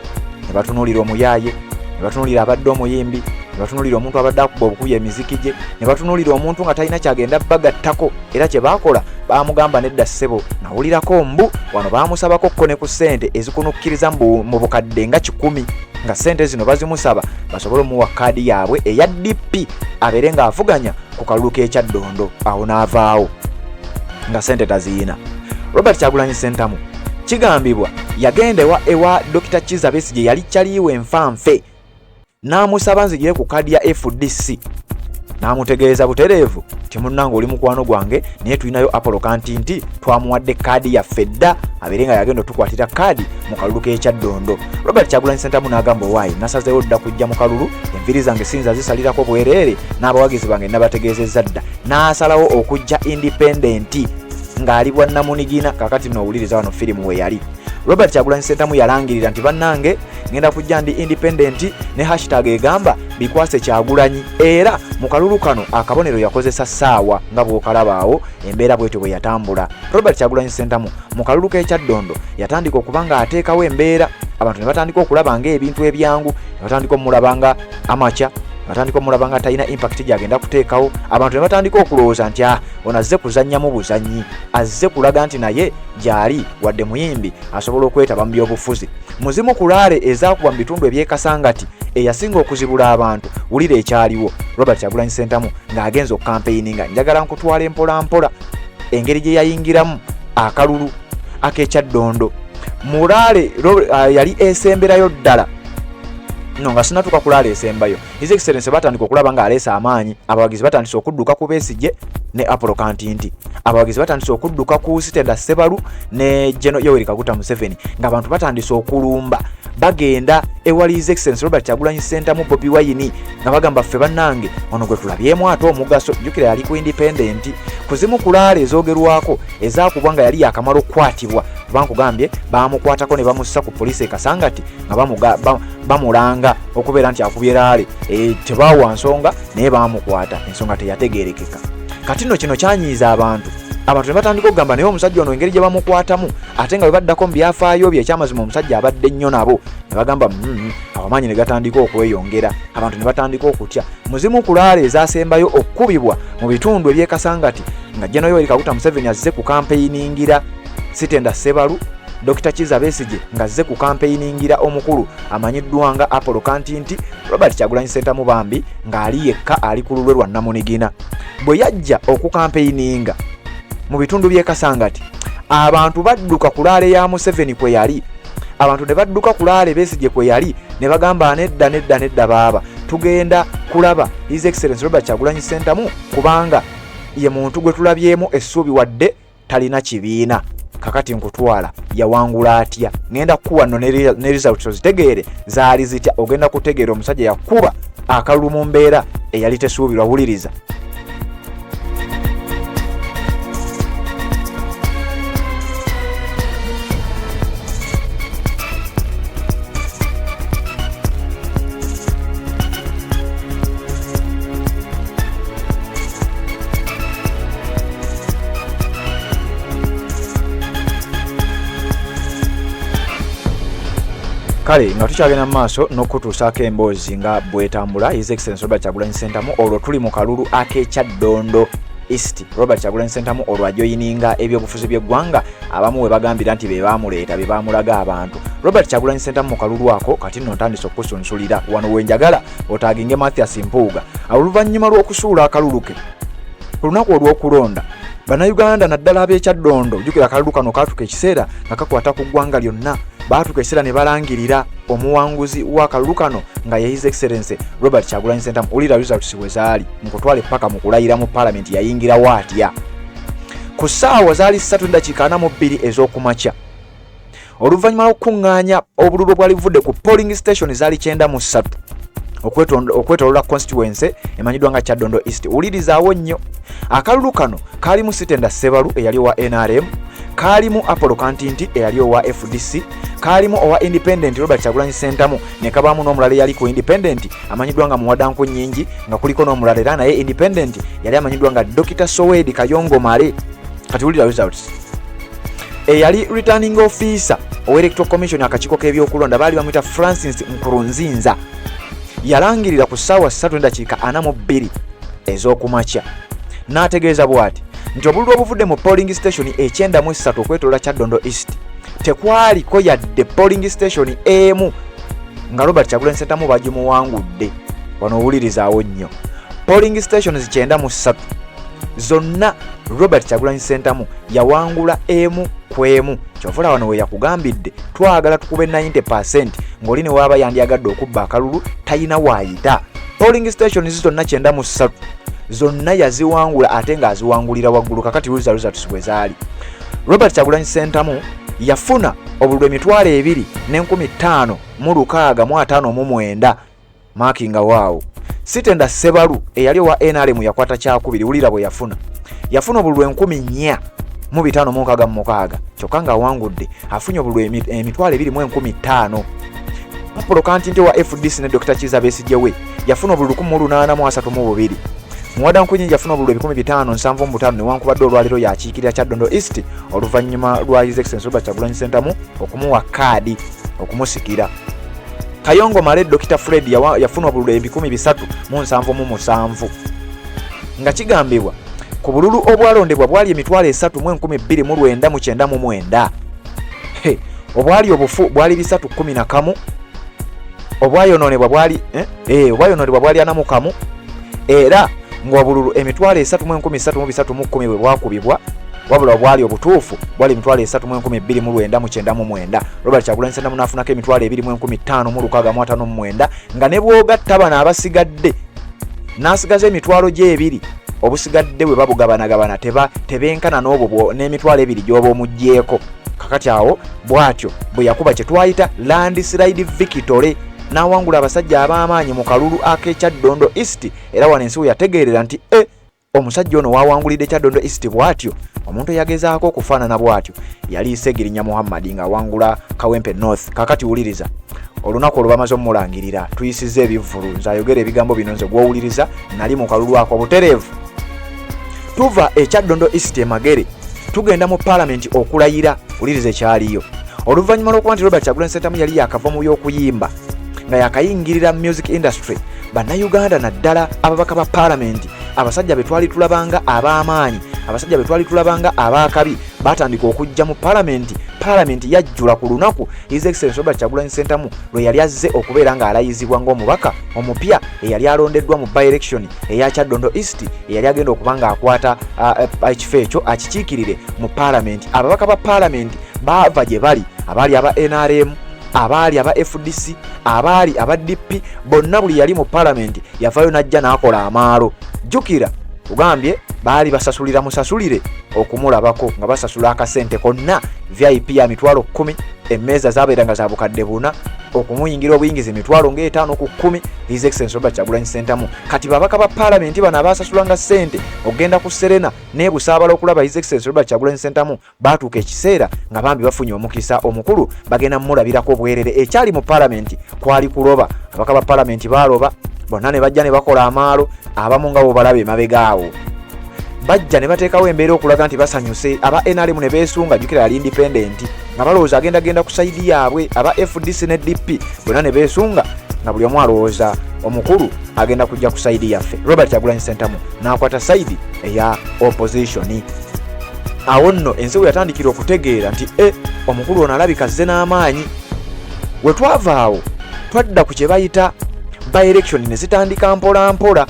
Ne batunuulira omuyaaye ne batunuulira abadde omuyimbi ne batunuulira omuntu abadde akuba obukuya emiziki gye ne batunuulira omuntu nga talina kyagenda bagattako era kye baakola baamugamba nedda ssebo nawulirako mbu wano baamusabako kko ne ku ssente ezikunukkiriza mu bukadde nga 10 nga ssente zino bazimusaba basobole omuwa kaadi yaabwe eya DP abeere ng'avuganya ku kalulu k'ekyaddondo awo n'avaawo nga ssente taziina. Robert Kyagulanyi Ssentamu kigambibwa yagenda ewa Dr. Kizza Besigye yali kyaliiwe enfanfe n'amusaba nzigire ku kaadi ya FDC n'amutegeeza butereevu ti munnange oli mukwano gwange naye tulinayo Apollo Kantinti twamuwadde kaadi yaffe dda abeere nga yagenda otukwatira kaadi mu kalulu k'ekyaddondo. Robert Kyagulanyi Ssentamu n'agamba owaayi nasazeewo dda kujja mu kalulu enviri zange sinza zisalirako bwereere n'abawagizi bange nabategeezezza dda n'asalawo okujja independenti ng'ali bwannamunigina. Kakati n'owuliriza wano firimu we yali. Robert Kyagulanyi Ssentamu yalangirira nti bannange ngenda kujja ndi independent ne hashtag egamba bikwase Kyagulanyi era mu kalulu kano akabonero yakozesa ssaawa nga bw'okalabaawo embeera bwetyo bwe yatambula. Robert Kyagulanyi Ssentamu mu kalulu k'ekyaddondo yatandika okuba nga ateekawo embeera abantu ne batandika okulaba ng'ebintu ebyangu ne batandika omulaba nga amakya batandika omulaba nga talina impact gyagenda kuteekawo. Abantu ne batandika okulowooza nti ono azze kuzannyamu buzannyi azze kulaga nti naye gyali wadde muyimbi asobola okwetaba mu byobufuzi. Muzimu kulaale ezaakuba mu bitundu ebyekasangati eyasinga okuzibula abantu wulira ekyaliwo. Robert Kyagulanyi Ssentamu ng'agenza okukampeyini njagala nkutwala empola mpola engeri gye yayingiramu akalulu ak'ekyaddondo. Mulaale yali esemberayo ddala nga sinatuka kulaala esembayo. His Excellency batandika okulaba nga aleesa amaanyi. Abawagizi batandise okudduka ku Besigye ne Apollo Kantinti. Abawagizi batandise okudduka ku Sitenda Ssebalu ne General Yoweri Kaguta Museveni ng'abantu batandise okulumba bagenda ewali His Excellency Robert Kyagulanyi Ssentamu Bobi Wine nga bagamba ffe bannange ono gwe tulabyemu ate omugaso jjukira yali ku independent. Kuzimu kulaala ezoogerwako ezaakubwa nga yali yakamala okukwatibwa bankugambye baamukwatako ne bamussa ku poliisi ekasangati nga bamulanga okubeera nti akubye laale tebaawa nsonga naye baamukwata ensonga teyategeerekeka. Kati nno kino kyanyiiza abantu ne batandika okugamba naye omusajja ono engeri gye bamukwatamu ate nga bwe baddako mu byafaayo bye ekyamazima omusajja abadde nnyo nabo ne bagamba amaanyi ne gatandika okweyongera abantu ne batandika okutya. Muzimu kulaale ezaasembayo okukubibwa mu bitundu ebyekasangati nga General Yoweri Kaguta Museveni azze ku kampeyiningira Sitenda Ssebalu Dr. Kizza Besigye ng'azze ku kampeyiningira omukulu amanyiddwa nga Apollo Kantinti. Robert Kyagulanyi Ssentamu bambi ng'ali yekka ali ku lulwe lwa Namunigina. Bwe yajja okukampeyininga mu bitundu by'ekasangati abantu badduka kulaale ya Museveni kwe yali. Abantu ne badduka kulaale Besigye kwe yali ne bagamba nedda baaba tugenda kulaba His Excellency Robert Kyagulanyi Ssentamu kubanga ye muntu gwe tulabyemu essuubi wadde talina kibiina. Kakati nkutwala yawangula atya ngenda kuwa no ne results zitegeere zaali zitya ogenda kutegeera omusajja yakuba akalulu mu mbeera eyali tesuubirwa. Wuliriza. kale nga tukyagenda mu maaso n'okutuusaako emboozi nga bwetambula His Excellency Robert Kyagulanyi Ssentamu olwo tuli mu kalulu ak'ekyaddondo East. Robert Kyagulanyi Ssentamu olwo ajoyininga ebyobufuzi by'eggwanga abamu we bagambira nti be baamuleeta be baamulaga abantu. Robert Kyagulanyi Ssentamu mu kalulu ako kati nno ntandise okukusunsulira wano wenjagala otaaginge Mathias Mpuuga oluvannyuma lw'okusuula akalulu ke ku lunaku olw'okulonda Bannayuganda naddala ab'ekyaddondo. Jjukira akalulu kano kaatuka ekiseera nga kakwata ku ggwanga lyonna. Baatuka ekiseera ne balangirira omuwanguzi w'akalulu kano nga ye His Excellency Robert Kyagulanyi Ssentamu. Ulira results bwe zaali nkutwale paka mu kulayira mu Parliament yayingira waatya. Ku ssaawa zaali 3:42 ez'okumakya oluvannyuma lw'okukuŋŋaanya obululu obwali buvudde ku polling station zaali 93 okwetolola constituency emanyiddwa nga Kyaddondo East. Ulirizaawo nnyo akalulu kano kaalimu Sitenda Ssebalu eyali owa NRM, kaalimu Apollo Kantinti eyali owa FDC, kaalimu owa Independent Robert Kyagulanyi Ssentamu, ne kabaamu n'omulala eyali ku Independent amanyiddwa nga Muwadanku Nnyingi, nga kuliko n'omulala era naye Independent yali amanyiddwa nga Dr. Sowedi Kayongo Male. Kati wulira results. Eyali returning officer owa Electoral Commission akakiiko k'ebyokulonda baali bamuyita Francis Nkurunzinza yalangirira ku ssaawa 3:42 ez'okumakya n'ategeeza bw'ati nti obululu obuvudde mu polling station 93 okwetolola Kyaddondo East tekwaliko yadde polling station emu nga Robert Kyagulanyi Ssentamu bagimuwangudde. Wano owulirizaawo nnyo polling stations 93 zonna Robert Kyagulanyi Ssentamu yawangula emu ku emu. Kyovula wano we yakugambidde twagala tukube 90% ng'oli ne waaba yandyagadde okubba akalulu tayina waayita. Polling stations zonna 93 zonna yaziwangula ate ng'aziwangulira waggulu. Kakati results bwe zaali Robert Kyagulanyi Ssentamu yafuna obululu 2,559 marking waawo. Sitenda Ssebalu eyali owa NRM yakwata kyakubiri. Wulira bwe yafuna obululu 4,566 kyokka nga awangudde afunye obululu 2,015. Apollo Kantinti wa FDC ne Dr. Kiza Besigye we yafuna obululu 1,832. Muwadanku Nnyingi yafuna obululu 5,775 newankubadde olwaliro yakiikirira Kyaddondo East oluvannyuma lwa His Excellency Robert Kyagulanyi Ssentamu okumuwa kaadi okumusikira. Kayongo Male Dr. Fred yafuna obululu 3,777 nga kigambibwa ku bululu obwalondebwa bwali 3,229,999. Obwali obufu bwali 311, obwayononebwa bwali obwayononebwa bwali 41 era ng'obululu 3,310 bwe bwakubibwa wabula bwali obutuufu bwali 3,229,999. Robert Kyagulanyi Ssentamu n'afunako 2,205,659 nga ne bw'ogatta bano abasigadde n'asigaza 2,000 obusigadde bwe babugabanagabana tebenkana n'obwo n'emitwalo 2 gy'oba omuggyeko. Kakati awo bw'atyo bwe yakuba kye twayita landslide victory n'awangula abasajja ab'amaanyi mu kalulu ak'ekyaddondo East. Era wano ensi we yategeerera nti omusajja ono wawangulidde Kyaddondo East bw'atyo omuntu eyagezaako okufaanana bw'atyo yali Segirinya Muhammad ng'awangula Kawempe North. Kakati wuliriza olunaku olwo bamaze omulangirira tuyisizza ebivvulu nze ayogera ebigambo bino nze gw'owuliriza nali mu kalulu ako butereevu. Tuva ekyaddondo East Magere tugenda mu Parliament okulayira. Wuliriza ekyaliyo oluvannyuma lw'okuba nti Robert Kyagulanyi Ssentamu yali yakava mu by'okuyimba nga yakayingirira music industry. Bannayuganda naddala ababaka ba Parliament abasajja be twali tulabanga ab'amaanyi, abasajja be twali tulabanga ab'akabi batandika okujja mu Parliament. Parliament yajjula ku lunaku His Excellency Robert Kyagulanyi Ssentamu lwe yali azze okubeera ng'alayizibwa ng'omubaka omupya eyali alondeddwa mu by-election eya Kyaddondo East eyali agenda okuba ng'akwata ekifo ekyo akikiikirire mu Parliament. Ababaka ba Parliament baava gye bali, abaali aba NRM, abaali aba FDC, abaali aba DP, bonna buli yali mu Parliament yavayo n'ajja n'akola amaalo. Jjukira ugambye baali basasulira musasulire okumulabako nga basasula akasente konna VIP ya 10,000, emmeeza zabeeranga za bukadde 4, okumuyingira obuyingizi 5,000 ku 10. His Excellency Robert Kyagulanyi Ssentamu kati babaka ba Parliament bano abasasulanga ssente ogenda ku Serena n'ebusaabala okulaba His Excellency Robert Kyagulanyi Ssentamu baatuuka ekiseera nga bambi bafunye omukisa omukulu bagenda mulabirako bwerere. Ekyali mu Parliament kwali kuloba, ababaka ba Parliament baaloba bonna ne bajja ne bakola amaalo, abamu nga bo balabe emabegaawo. bajja ne bateekawo embeera okulaga nti basanyuse. Aba NRM ne beesunga, jjukira yali independent, nga balowooza agenda ku sayidi yaabwe. Aba FDC ne DP bonna ne beesunga nga buli omu alowooza omukulu agenda kujja ku sayidi yaffe. Robert Kyagulanyi Ssentamu n'akwata sayidi eya opposition. Awo nno ensi yatandikira okutegeera nti omukulu ono alabika azze n'amaanyi. We twava awo twadda ku kye bayita by-election ne zitandika mpola mpola.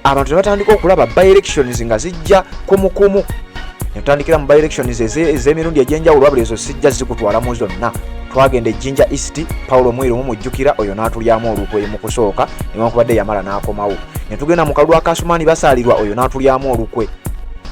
Abantu ne batandika okulaba by-elections nga zijja kumukumu. Ne tutandikira mu by-elections ez'emirundi egy'enjawulo, buli ezo sijja zikutwalamu zonna. Twagenda Jinja East, Paulo Mwiru mumujjukira, oyo n'atulyamu olukwe mu kusooka newankubadde yamala n'akomawo. Ne tugenda mu kalulu akasumaani basaalirwa, oyo n'atulyamu olukwe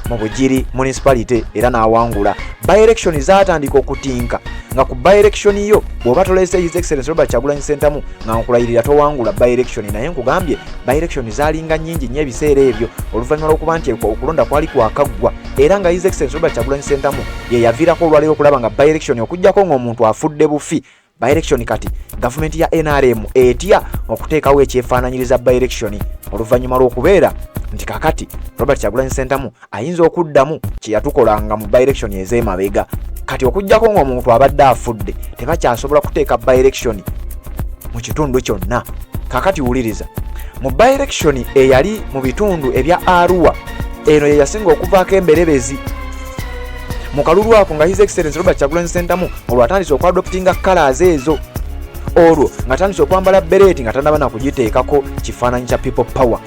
mu Bugiri municipality era n'awangula. By-election zaatandika okutinka nga ku by-election yo bw'oba tolese His Excellency Robert Kyagulanyi Ssentamu nga nkulayirira towangula by-election, naye nkugambye by-election zaalinga nnyingi nnyo ebiseera ebyo oluvannyuma lw'okuba nti okulonda kwali kwakaggwa era nga His Excellency Robert Kyagulanyi Ssentamu ye yaviirako olwaleero okulaba nga by-election okuggyako ng'omuntu afudde bufi. By-election kati gavumenti ya NRM etya okuteekawo ekyefaananyiriza by-election oluvannyuma lw'okubeera nti kakati Robert Kyagulanyi Ssentamu ayinza okuddamu kye yatukolanga mu by-election ez'emabega. Kati okuggyako ng'omuntu abadde afudde tebakyasobola kuteeka by-election mu kitundu kyonna. Kakati wuliriza, mu by-election eyali mu bitundu ebya Arua, eno ye yasinga okuvaako emberebezi. Mu kalulu ako nga His Excellency Robert Kyagulanyi Ssentamu olwo atandise okwadoptinga colours ezo, olwo ng'atandise okwambala bereti nga tannaba na kugiteekako kifaananyi kya people power.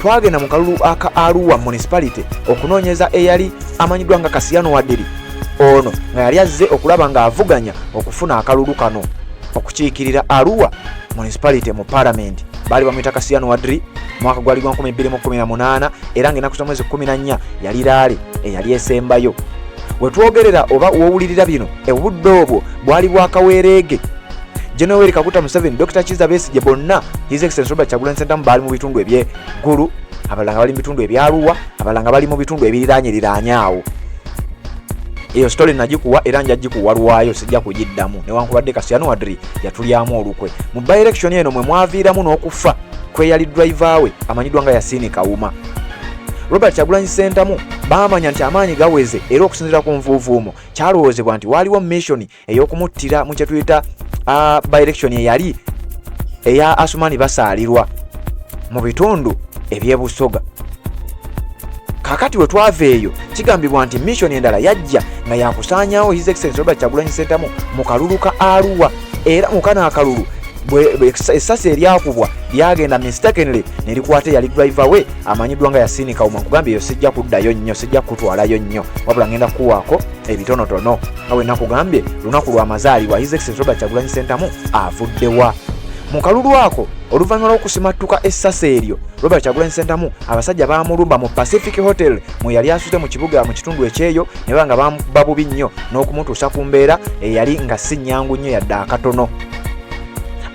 Twagenda mu kalulu aka Arua municipality okunoonyeza eyali amanyiddwa nga Kasiyano Wadiri, ono nga yali azze okulaba ng'avuganya okufuna akalulu kano okukiikirira Arua municipality mu parliament. Baali bamuyita Kasiyano Wadiri, mwaka gwali gwa 2018 era ng'ennaku mwezi 14 yali Laale eyali esembayo. We twogerera oba wowulirira bino, obudde obwo bwali bwakaweereege. General Yoweri Kaguta Museveni, Dr. Kizza Besigye, bonna His Excellency Robert Kyagulanyi Ssentamu baali mu bitundu eby'eggulu, abalala nga bali mu bitundu ebya Arua, abalala nga bali mu bitundu ebiriraanye awo. Eyo story nagikuwa era njagikuwa lwayo, sijja kugiddamu newankubadde Kasiyano Wadiri yatulyamu olukwe. Mu by-election eno mwe mwaviiramu n'okufa kwe yali driver we amanyiddwa nga Yasini Kawuma. Robert Kyagulanyi Ssentamu baamanya nti amaanyi gaweze era okusinziira ku nvuuvuumo kyalowoozebwa nti waaliwo mission ey'okumuttira mu kye tuyita by-election eyali eya Asumaani basaalirwa mu bitundu eby'ebusoga. Kakati we twava eyo kigambibwa nti mission endala yajja nga yakusaanyawo His Excellency Robert Kyagulanyi Ssentamu mu kalulu ka Arua, era mu kana akalulu essasi eryakubwa lyagenda mistakenly ne likwata yali driver we amanyiddwa nga Yasini Kawuma. Nkugambye eyo sijja kuddayo nnyo, sijja kutwalayo nnyo, wabula ngenda kuwaako ebitonotono nga we nakugambye lunaku lw'amazaalibwa His Excellency Robert Kyagulanyi Ssentamu avuddewa. Mu kalulu ako oluvannyuma lw'okusimattuka essasi eryo, Robert Kyagulanyi Ssentamu abasajja baamulumba mu Pacific Hotel mwe yali asuze mu kibuga mu kitundu ekyeyo, ne baba nga bamuba bubi nnyo n'okumutuusa ku mbeera eyali nga si nnyangu nnyo yadde akatono.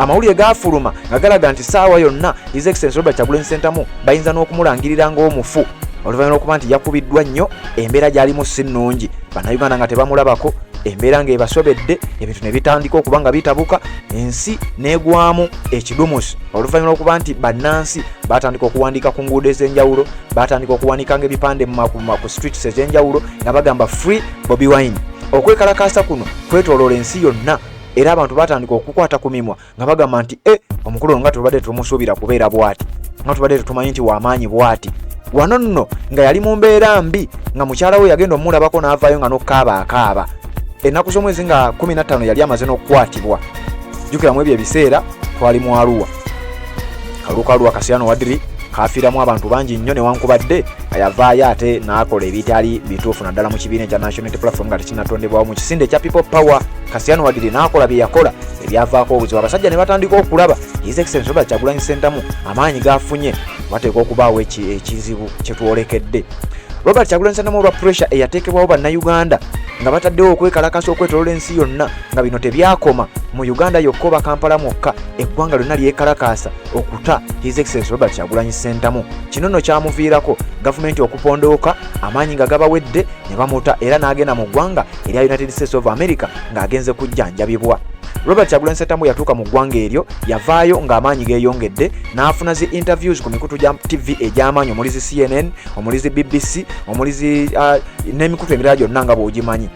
Amawulire gaafuluma nga galaga nti saawa yonna His Excellency Robert Kyagulanyi Ssentamu bayinza n'okumulangirira ng'omufu oluvannyuma lw'okuba nti yakubiddwa nnyo, embeera gy'alimu si nnungi, bannayuganda nga tebamulabako, embeera ng'ebasobedde, ebintu ne bitandika okuba nga bitabuka, ensi n'egwamu ekidumusi oluvannyuma lw'okuba nti bannansi baatandika okuwandiika ku nguudo ez'enjawulo, baatandika okuwandiika ng'ebipande ku streets ez'enjawulo nga bagamba free Bobi Wine. Okwekalakaasa kuno kwetooloola ensi yonna era abantu batandika okukwata ku mimwa nga bagamba nti omukulu nga tubadde tumusuubira kubeera bwati, nga tubadde tumanyi nti w'amaanyi bwati. Wano nno nga yali mu mbeera mbi nga mukyala we yagenda omulabako n'avaayo nga n'okaaba. Ennaku z'omwezi nga 15 yali amaze n'okukwatibwa. Jjukiramu ebyo ebiseera twali mu Arua. Kalulu ka Arua Kasiyano Wadiri kafiiramu abantu bangi nnyo newankubadde ayavaayo ate n'akola ebitali bituufu naddala mu kibiina ekya National Unity Platform nga tekinnatondebwawo mu kisinde ekya People Power. Kasiyano Wadiri n'akola bye yakola ebyavaako obuzibu. Abasajja ne batandika okulaba His Excellency Robert Kyagulanyi Ssentamu amaanyi gaafunye, wateeka okubaawo ekizibu kye twolekedde. Robert Kyagulanyi Ssentamu olwa pressure eyateekebwawo bannayuganda nga bataddewo okwekalakasa okwetoolola ensi yonna nga bino tebyakoma, mu Uganda yokka oba Kampala mwokka eggwanga lyonna lyekalakaasa okuta His Excellency Robert Kyagulanyi Ssentamu. Kino nno kyamuviirako gavumenti okupondooka, amaanyi nga gabawedde ne bamuta era n'agenda mu ggwanga erya United States of America ng'agenze kujjanjabibwa. Robert Kyagulanyi Ssentamu yatuuka mu ggwanga eryo, yavaayo ng'amaanyi geeyongedde, n'afuna zi interviews ku mikutu gya TV egy'amaanyi omuli zi CNN, omuli zi BBC, omuli zi n'emikutu emirala gyonna nga bw'ogimanyi.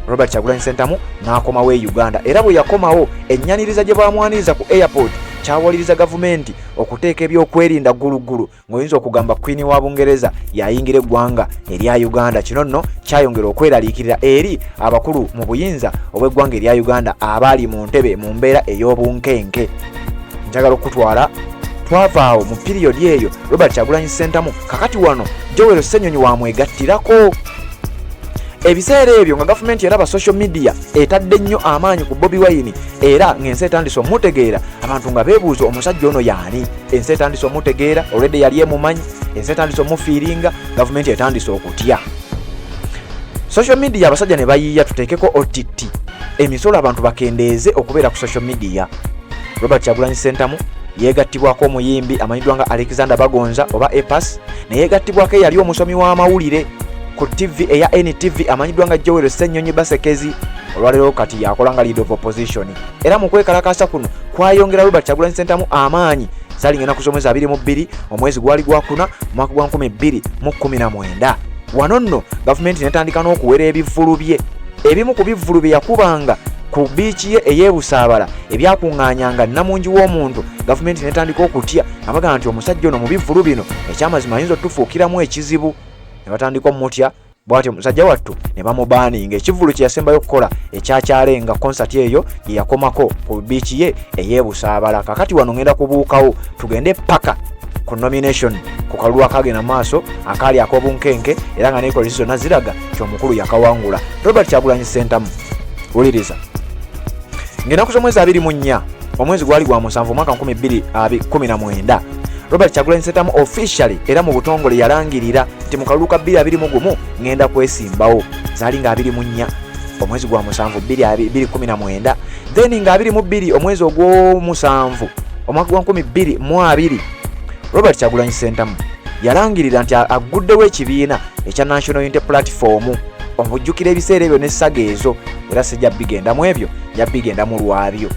Robert Kyagulanyi Ssentamu n'akomawo e Uganda, era bwe yakomawo ennyaniriza gye bamwaniriza ku airport kyawaliriza gavumenti okuteeka ebyokwerinda gguluggulu ng'oyinza okugamba Queen wa Bungereza yayingira eggwanga erya Uganda. Kino nno kyayongera okweraliikirira eri abakulu mu buyinza obw'eggwanga erya Uganda abaali mu ntebe mu mbeera ey'obunkenke. Njagala okutwala twavaawo mu piriyodi eyo Robert Kyagulanyi Ssentamu, kakati wano Joel Ssenyonyi wamwegattirako. Ebiseera ebyo nga gavumenti eraba social media etadde nnyo amaanyi ku Bobi Wine, era ng'ensi etandise omutegeera, abantu nga beebuuza omusajja ono yaani. Ensi etandise omutegeera, already yali emumanyi, ensi etandise omufiiringa, gavumenti etandise okutya. Social media abasajja ne bayiiya tuteekeko OTT, emisolo abantu bakendeeze okubeera ku social media. Robert Kyagulanyi Ssentamu yeegattibwako omuyimbi amanyiddwa nga Alexander Bagonza oba Epas, ne yeegattibwako eyali omusomi w'amawulire ku TV eya NTV amanyiddwa nga Joel Ssenyonyi Basekezi. Olwaleero kati yakola nga leader of opposition, era mu kwekalakaasa kuno kwayongera Robert Kyagulanyi Ssentamu amaanyi. Zaalinga ennaku z'omwezi 22 omwezi gwali gwakuna mwaka gwa 2019. Wano nno gavumenti netandika n'okuwera ebivvulu bye. Ebimu ku bivvulu bye yakubanga ku biici ye ey'ebusaabala ebyakuŋŋaanyanga namungi w'omuntu, gavumenti netandika okutya abaga nti omusajja ono mu bivvulu bino ekyamazima ayinza otufuukiramu ekizibu. Ne batandika omutya bw'atyo omusajja wattu ne bamubaaninga. Ekivvulu kye yasembayo okukola ekyakyalenga concert eyo ye yakomako ku biici ye ey'ebusaabala. Kakati wano ngenda kubuukawo tugende paka ku nomination ku kalulu akagenda maaso akaali ak'obunkenke, era nga n'enkolezi zonna ziraga ky'omukulu yakawangula. Robert Kyagulanyi Ssentamu, wuliriza, ng'ennaku z'omwezi 24 omwezi gwali gwa 7 mwaka 2019, Robert Kyagulanyi Ssentamu officially era mu butongole yalangirira nti mu kalulu ka 2021 ngenda kwesimbawo. Zaali nga 24 omwezi gwa 7 2019, then nga 22 omwezi ogw'omusanvu omwaka gwa 2020 Robert Kyagulanyi Ssentamu yalangirira nti aguddewo ekibiina ekya National Unity Platform. Omujjukira ebiseera ebyo n'essaga ezo, era sijja bigenda mu ebyo, jja bigenda mu lwabyo.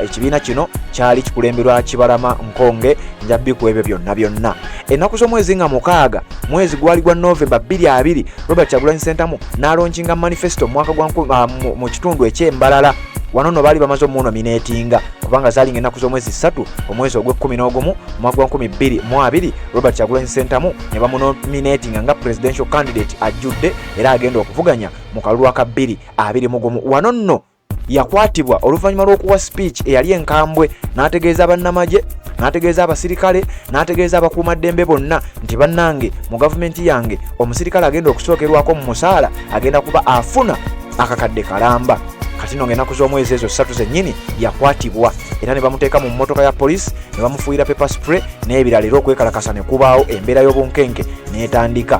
Ekibiina kino kyali kikulemberwa Kibalama Nkonge, nja biku ebyo byonna. Ennaku z'omwezi nga 6 mwezi gwali gwa November 2020 Robert Kyagulanyi Ssentamu n'alonkinga manifesto mu kitundu eky'Embalala. Wano nno baali bamaze omunominatinga kubanga zaalinga ennaku z'omwezi 3 omwezi ogw'e11 omwaka gwa 2020 Robert Kyagulanyi Ssentamu ne bamunominatinga nga presidential candidate ajjudde era agenda okuvuganya mu kalulu aka 2021. Wano nno yakwatibwa oluvannyuma lw'okuwa speech eyali enkambwe, n'ategeeza bannamagye, n'ategeeza abasirikale, n'ategeeza abakuumaddembe bonna nti bannange mu gavumenti yange omusirikale agenda okusookerwako mu musaala agenda kuba afuna akakadde kalamba. Kati nno ng'ennaku z'omwezi ezo 3 zennyini yakwatibwa era ne bamuteeka mu mmotoka ya poliisi ne bamufuuyira pepper spray n'ebirala, era okwekalakasa ne kubaawo embeera y'obunkenke n'etandika.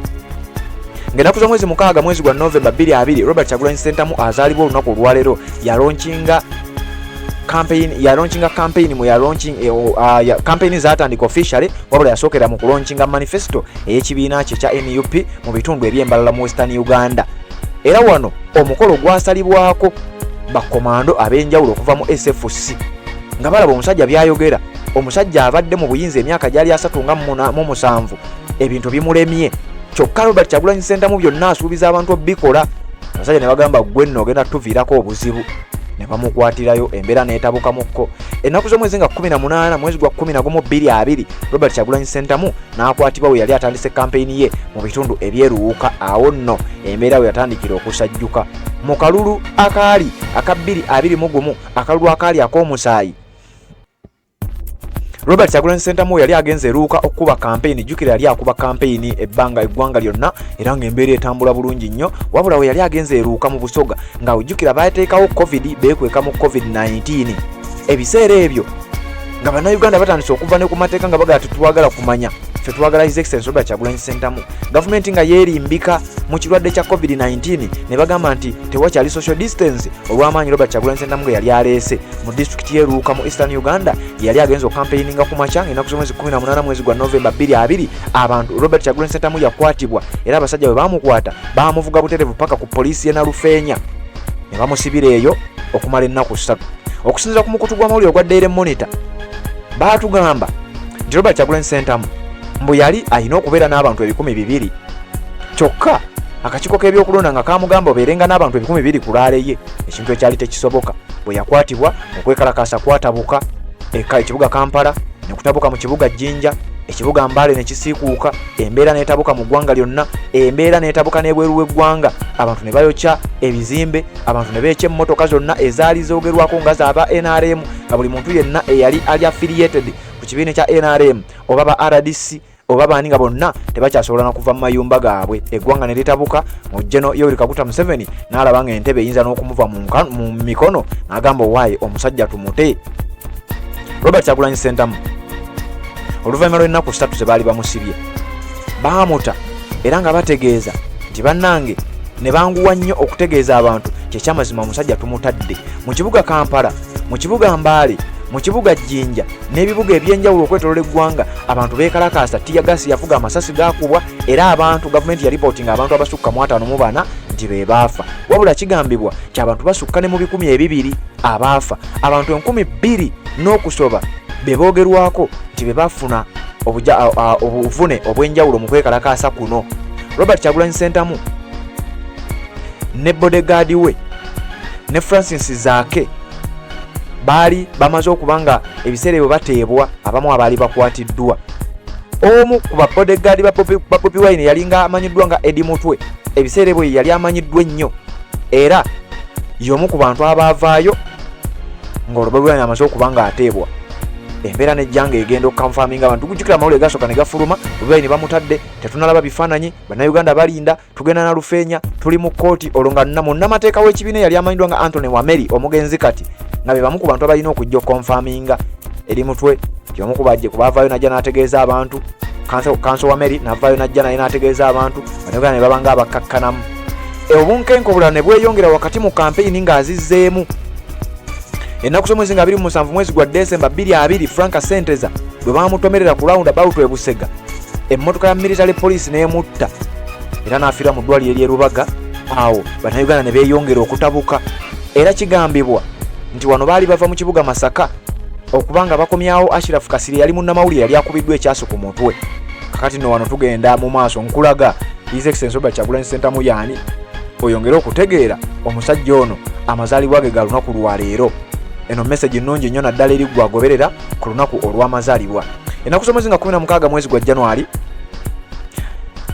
Ng'ennaku z'omwezi 6 mwezi gwa November 2020 Robert Kyagulanyi Ssentamu azaalibwa olunaku olwaleero yalonkinga campaign zaatandika officially, wabula yasookera mu kulonkinga manifesto ey'ekibiina kye kya MUP mu bitundu eby'Embalala mu Western Uganda. Era wano omukolo gwasalibwako bakomando ab'enjawulo okuva mu SFC nga balaba omusajja byayogera. Omusajja abadde mu buyinza emyaka gyali 37, ebintu bimulemye. Kyokka Robert Kyagulanyi Ssentamu byonna asuubiza abantu obikola. Abasajja ne bagamba gwe nno ogenda tuviirako obuzibu, ne bamukwatirayo, embeera n'etabukamukko. Ennaku z'omwezi nga 18 mwezi gwa 11 2020 Robert Kyagulanyi Ssentamu n'akwatibwa we yali atandise kampeyini ye mu bitundu ebyeruwuka. Awo nno embeera we yatandikira okusajjuka mu kalulu akaali aka 2021, akalulu akaali ak'omusaayi. Robert Kyagulanyi Ssentamu yali agenze eruuka okuba kampeyini. Jjukira yali akuba kampeyini eggwanga lyonna era ng'embeera etambula bulungi nnyo, wabula we yali agenze eruuka mu Busoga nga ojjukira baateekawo COVID, beekweka mu COVID-19. Ebiseera ebyo nga bannayuganda batandise okuva ne ku mateeka nga bagaa tetwagala kumanya ffe twagala His Excellency Robert Kyagulanyi Ssentamu. Gavumenti nga yeerimbika mu kirwadde kya COVID-19 ne bagamba nti tewakyali social distance olw'amaanyi Robert Kyagulanyi Ssentamu ge yali aleese mu disitulikiti y'Eruuka mu Eastern Uganda yali agenza okampeininga ku makya ng'ennaku z'omwezi 18 mwezi gwa Novemba 2020 abantu Robert Kyagulanyi Ssentamu yakwatibwa era abasajja bwe baamukwata baamuvuga butereevu paka ku poliisi y'e Nalufeenya ne bamusibira eyo okumala ennaku 3. Okusinziira ku mukutu gw'amawulire ogwa Daily Monitor baatugamba nti Robert Kyagulanyi Ssentamu mbu yali alina okubeera n'abantu 200,000 kyokka akakiiko k'ebyokulonda nga kaamugamba obeerenga n'abantu 200,000 ku laale ye, ekintu ekyali tekisoboka. Bwe yakwatibwa okwekalakaasa kwatabuka ekibuga Kampala ne kutabuka mu kibuga Jinja, ekibuga Mbale ne kisiikuuka, embeera n'etabuka mu ggwanga lyonna, embeera n'etabuka n'ebweru w'eggwanga, abantu ne bayokya ebizimbe, abantu ne beekya emmotoka zonna ezaali zoogerwako nga z'aba NRM, nga buli muntu yenna eyali ali affiliated ku kibiina kya NRM oba ba RDC oba baani nga bonna tebakyasobola na kuva mu mayumba gaabwe. Eggwanga ne litabuka mu General Yoweri Kaguta Museveni n'alaba nga entebe eyinza n'okumuva mu mikono n'agamba owaaye omusajja tumute. Robert Kyagulanyi Ssentamu oluvannyuma lw'ennaku 3 ze baali bamusibye baamuta era nga bategeeza nti bannange ne banguwa nnyo okutegeeza abantu kyekyamazima omusajja tumutadde mu kibuga Kampala, mu kibuga Mbale, mu kibuga Jinja n'ebibuga ebyenjawulo okwetolola eggwanga. Abantu beekalakaasa, tiyagasi yavuga, amasasi gaakubwa era abantu gavumenti yalipootinga abantu abasukka mu 54 nti be baafa. Wabula kigambibwa nti abantu basukka ne mu 200 abaafa, abantu 2000 n'okusoba be boogerwako nti be bafuna obuvune obw'enjawulo mu kwekalakaasa kuno. Robert Kyagulanyi Ssentamu ne bodyguard we ne Francis Zaake baali bamaze okuba nga ebiseera ebyo bateebwa, abamu abaali bakwatiddwa. Omu ku ba bodyguard ba Bobi Wine yali nga amanyiddwa nga Eddie Mutwe, ebiseera ebyo yali amanyiddwa ennyo era y'omu ku bantu abaavaayo ng'olwo Bobi Wine amaze okuba nga ateebwa. Embeera n'ejjanga egenda okukanfaaminga abantu. Tujjukira amawulire gasooka ne gafuluma, Bobi Wine bamutadde, tetunalaba bifaananyi, bannayuganda balinda, tugenda na Lufeenya, tuli mu kkooti. Olwo nga munnamateeka w'ekibiina yali amanyiddwa nga Anthony Wameri omugenzi kati nga be bamu ku bantu abalina okujja okukonfaaminga. Eri Mutwe y'omu ku bajje ku baavaayo najja n'ategeeza abantu, Kanso Wameri n'avaayo najja naye n'ategeeza abantu, bannayuganda ne babanga abakkakkanamu. Obunkenke obulala ne bweyongera wakati mu kampeyini ng'azizzeemu. Ennaku z'omwezi nga 27 mwezi gwa Desemba 2020 Frank Senteza bwe baamutomerera ku roundabout e Busega, emmotoka ya military police n'emutta era n'afiira mu ddwaliro ery'e Lubaga. Awo bannayuganda ne beeyongera okutabuka era kigambibwa nti wano baali bava mu kibuga Masaka okubanga bakomyawo Ashraf Kasiri yali munnamawulire yali akubiddwa ekyaso ku mutwe. Kakati nno wano tugenda mu maaso nkulaga His Excellency Robert Kyagulanyi Ssentamu yaani oyongere okutegeera omusajja ono amazaalibwa ge ga lunaku lwa leero. Eno message nnungi nnyo naddala eri gwe agoberera ku lunaku olw'amazaalibwa. Ennaku z'omwezi nga 16 mwezi gwa January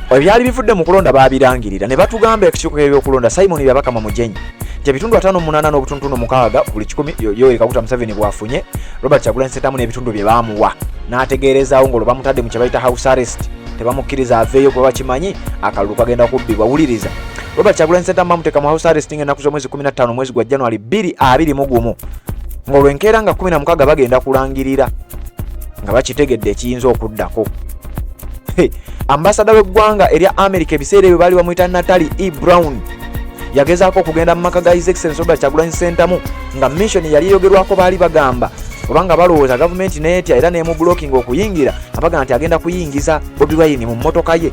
ebyali bivudde mu kulonda baabirangirira ne batugamba ekikiiko ky'ebyokulonda Simon Byabakama Mujenyi nti ebitundu 58 n'obutundu 6 buli 10 Yoweri Kaguta Museveni bwafunye Robert Kyagulanyi Ssentamu n'ebitundu bye baamuwa n'ategeerezaawo ng'olwo bamutadde mu kye bayita house arrest, tebamukkiriza aveeyo kuba bakimanyi akalulu kagenda kubbibwa. Wuliriza, Robert Kyagulanyi Ssentamu bamuteeka mu house arrest ng'ennaku z'omwezi 15 mwezi gwa January 2021 ng'olwo enkeera nga 16 bagenda kulangirira nga bakitegedde ekiyinza okuddako. Ambasada w'eggwanga erya America ebiseera ebyo baali bamuyita Natalie E. Brown yagezaako okugenda mu maka ga His Excellency Robert Kyagulanyi Ssentamu nga mission yali yogerwako baali bagamba kubanga balowooza gavumenti neetya era neemublocking okuyingira, abaga nti agenda kuyingiza Bobi Wine mu mmotoka ye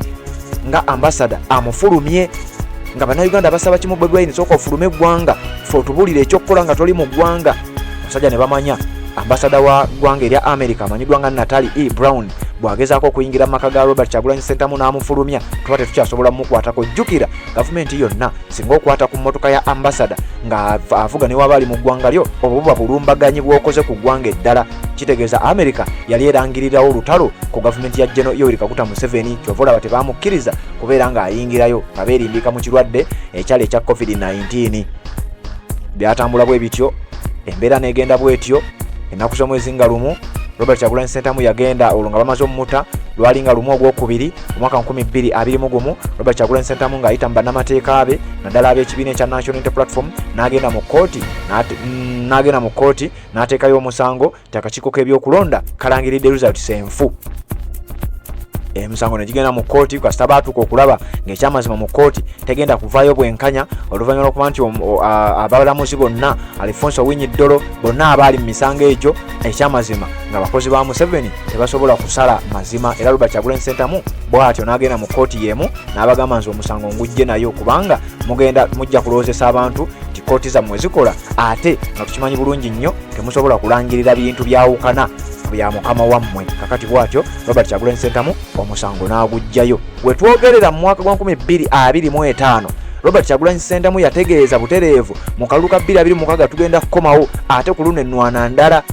nga ambasada amufulumye nga bannayuganda basaba kimu Bobi Wine sooka ofulume eggwanga ffe otubulire ekyokukola nga toli mu ggwanga. Omusajja ne bamanya ambasada wa ggwanga erya America amanyiddwa nga Natalie E. Brown bw'agezaako okuyingira mu maka ga Robert Kyagulanyi Ssentamu n'amufulumya tuba tetukyasobola mukwatako. Jjukira gavumenti yonna singa okwata ku mmotoka ya ambasada nga avuga ne waba ali mu ggwanga lyo obwo buba bulumbaganyi bw'okoze ku ggwanga eddala. Kitegeeza America yali erangirirawo olutalo ku gavumenti ya General Yoweri Kaguta Museveni, kyova olaba tebamukkiriza kubeera ng'ayingirayo nga beerimbika mu kirwadde ekyali ekya COVID-19. Byatambula bwe bityo, embeera n'egenda bwetyo. Ennaku z'omwezi nga lumu Robert Kyagulanyi Ssentamu yagenda olwo nga bamaze omumuta lwali nga lumu ogwokubiri omwaka 2021 Robert Kyagulanyi Ssentamu ng'ayita mu bannamateeka be naddala ab'ekibiina ekya National Unity Platform n'agenda mu kkooti n'ateekayo omusango nti akakiiko k'ebyokulonda kalangiridde results enfu emisango ne gigenda mu kooti kasita baatuuka okulaba ng'ekyamazima mu kooti tegenda kuvaayo bwenkanya oluvannyuma lw'okuba nti abalamuzi bonna Alfonso Winyiddolo bonna abaali mu misango egyo ekyamazima nga bakozi ba Museveni tebasobola kusala mazima era Robert Kyagulanyi Ssentamu bw'atyo n'agenda mu kooti y'emu n'abagamba nti omusango ngujje nayo kubanga mujja kulowoozesa abantu nti kooti zammwe zikola ate nga tukimanyi bulungi nnyo temusobola kulangirira bintu byawukana bya mukama wammwe. Kakati bw'atyo Robert Kyagulanyi Ssentamu omusango n'agujjayo. We twogerera mu mwaka gwa 2025 Robert Kyagulanyi Ssentamu yategeeza butereevu mu kalulu ka 2026 tugenda kukomawo ate ku luno ennwana ndala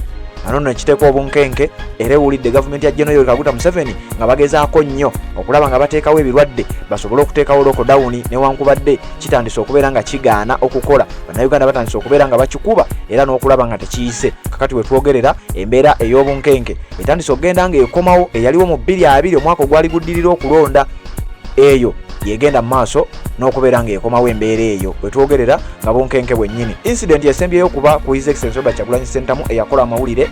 anono ekiteekwa obunkenke era ewulidde gavumenti ya General Kaguta Museveni nga bagezaako nnyo okulaba nga bateekawo ebirwadde basobole okuteekawo lockdown newankubadde kitandise okubeera nga kigaana okukola bannayuganda batandise okubeera nga bakikuba era n'okulaba nga tekiyise. Kakati we twogerera embeera ey'obunkenke etandise okugenda nga ekomawo eyaliwo mu 2020 omwaka ogwali guddirira okulonda eyo yegenda mu maaso n'okubeera nga ekomawo embeera eyo we twogerera nga bunkenke bwennyini. Incident yasembyeyo kuba ku His Excellency Robert Kyagulanyi Ssentamu eyakola amawulire